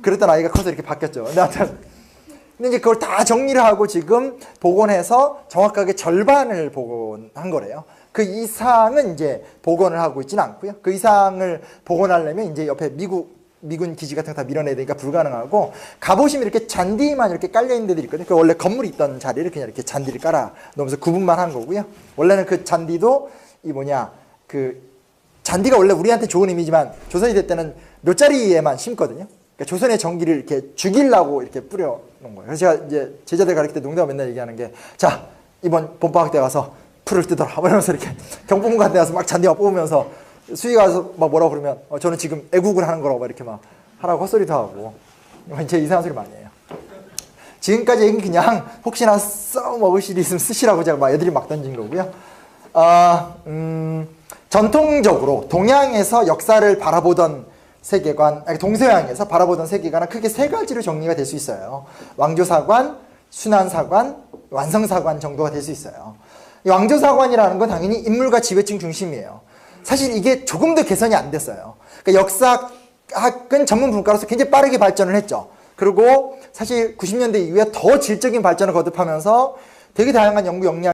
그랬던 아이가 커서 이렇게 바뀌었죠. 근데 이제 그걸 다 정리를 하고 지금 복원해서 정확하게 절반을 복원한 거래요. 그 이상은 이제 복원을 하고 있지는 않고요. 그 이상을 복원하려면 이제 옆에 미군 기지 같은 거 다 밀어내야 되니까 불가능하고 가보시면 이렇게 잔디만 이렇게 깔려있는 데들이 있거든요. 그 원래 건물이 있던 자리를 그냥 이렇게 잔디를 깔아 놓으면서 구분만 한 거고요. 원래는 그 잔디도 그 잔디가 원래 우리한테 좋은 의미지만 조선시대 때는 묘자리에만 심거든요. 그러니까 조선의 정기를 이렇게 죽이려고 이렇게 뿌려 놓은 거예요. 그래서 제가 이제 제자들 가르칠 때 농담 맨날 얘기하는 게 자 이번 봄방학 때 가서 풀을 뜯어라 이러면서 이렇게 경복궁 같은 데 가서 막 잔디 막 뽑으면서 수위가 와서 막 뭐라고 그러면 저는 지금 애국을 하는 거라고 막 이렇게 막 하라고 헛소리도 하고 제 이상한 소리 많이 해요. 지금까지 얘기는 그냥 혹시나 써먹을 일이 있으면 쓰시라고 제가 막 애들이 막 던진 거고요. 전통적으로 동양에서 역사를 바라보던 세계관, 동서양에서 바라보던 세계관은 크게 세 가지로 정리가 될 수 있어요. 왕조사관, 순환사관, 완성사관 정도가 될 수 있어요. 이 왕조사관이라는 건 당연히 인물과 지배층 중심이에요. 사실 이게 조금도 개선이 안 됐어요. 그러니까 역사학은 전문 분과로서 굉장히 빠르게 발전을 했죠. 그리고 사실 90년대 이후에 더 질적인 발전을 거듭하면서 되게 다양한 연구 역량